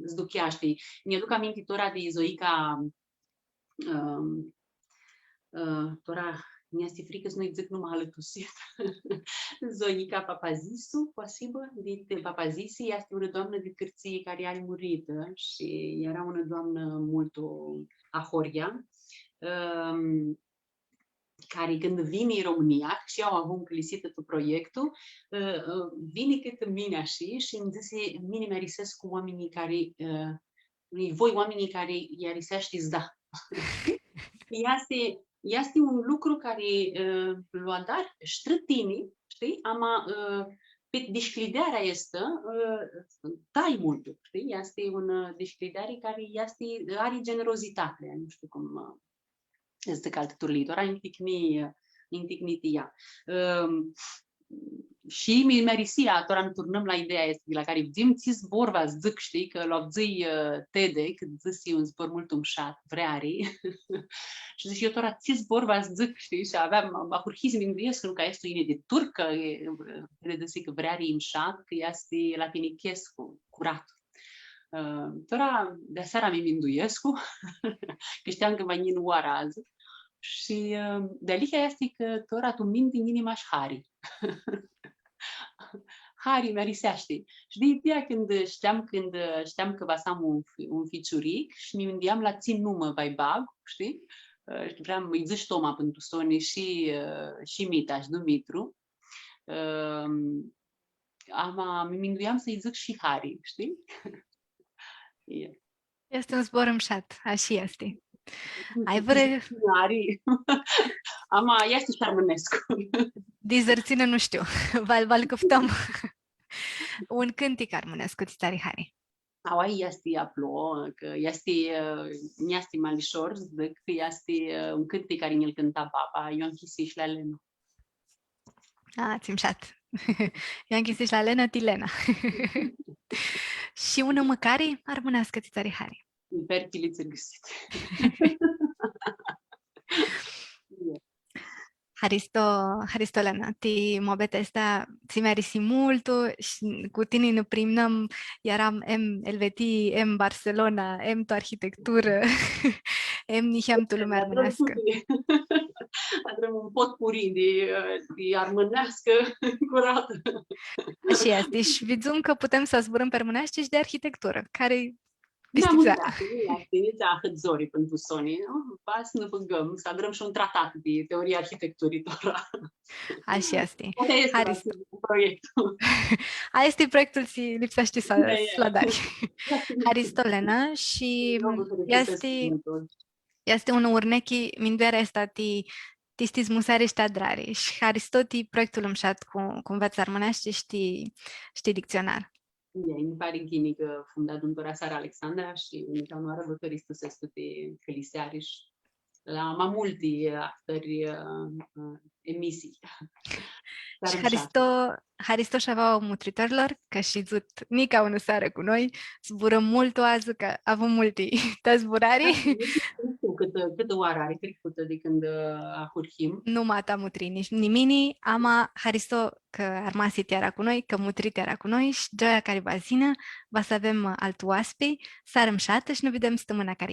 zducheaști. Mi-aduc amintitora de Zoica tora mi-este frică să nu-i zic numai alătusit. Zoica Papazisu, posibil, de Papazisi, este una doamnă de cârție care a murit și era una doamnă mult ahoria, care când vine în România, și eu am complicită cu proiectul, vine cât mine așa și îmi zice, mine mi-arisesc cu oamenii care, voi oamenii care i-arisești da. Este un lucru care l-a dat ștrătinii, știi? Desclidearea este tai mult, știi? Este un desclidare care are generozitate, nu știu cum este caltăturlitor, intigniti ea. Și mi merisia, τώρα ne turnăm la ideea este la care vdim ți zborva zic, știi, că la vzi tede, că zisi un zbor mult umșat, vreari. Și zic, eu τώρα ți zborva zic, știi, și aveam, ahurhizim engleză, că este o de turcă, de zic că vreari umșat, că este latinichescu, curat. Τώρα, de seara mi minduiescu, că știam că va nin oara azi. Și delicia este că τώρα tu minti în inima și hari. Hari merisește. Și de ideea când știam că va să am un ficiuric și mi gândeam la țin numă vai bag, știi? Și vreau îi zici Toma pentru Sony și Mita și Dumitru. Mi gândeam să-i zic și Hari, știi? Este un zbor îmșat, așa este. Ai vrea... Este și Armânescu. Dizărțină nu știu, val căftăm. Un cântic armânescu ți tare Hari. Ai este aplo, că este malișor, zic că este un cântic care ne-l cânta papa, Ioan Chisiș la Lena. Ți îmșat. Ioan Chisiș la Lena, Tilena. Și una măcare armânească ți tare Hari. Fertiliță găsit. Haristolena, ti mobeta esta si merisi multo, cu tine ne primnăm, eram Elvetii, Barcelona, tu arhitectură, niheam tu lumea armânească. Avem un potpuri de armânească curată. Așa este, și vidzum că putem să zburăm pe armânește și de arhitectură, care Da, nu este zori pentru Sony. Ba să ne băgăm, să adrăm și un tratat de teorie arhitecturii. Așa este. Asta este proiectul. Este proiectul, si lipsește să-l dai. Haristolena și este un urnechi mindoarea asta ti stis musare adrare și Haristoti proiectul îmșat cu învață armânește știi dicționar. Mi pare că fundat Duntora Sara Alexandra și unica onoare vătăristă să stute feliciariș la mai multe actări emisii. Și Haristo și avea mutritorilor, că și zut nica ună seară cu noi, zburăm mult azi, că avem multe zburari. Câtă oară are trecută de când ahurhim? Nu mata mutri, nici nimeni, ama Haristo că armasit era cu noi, că mutrit era cu noi și joia care va zină, va să avem alt oaspe, sarăm șată și ne vedem stămâna care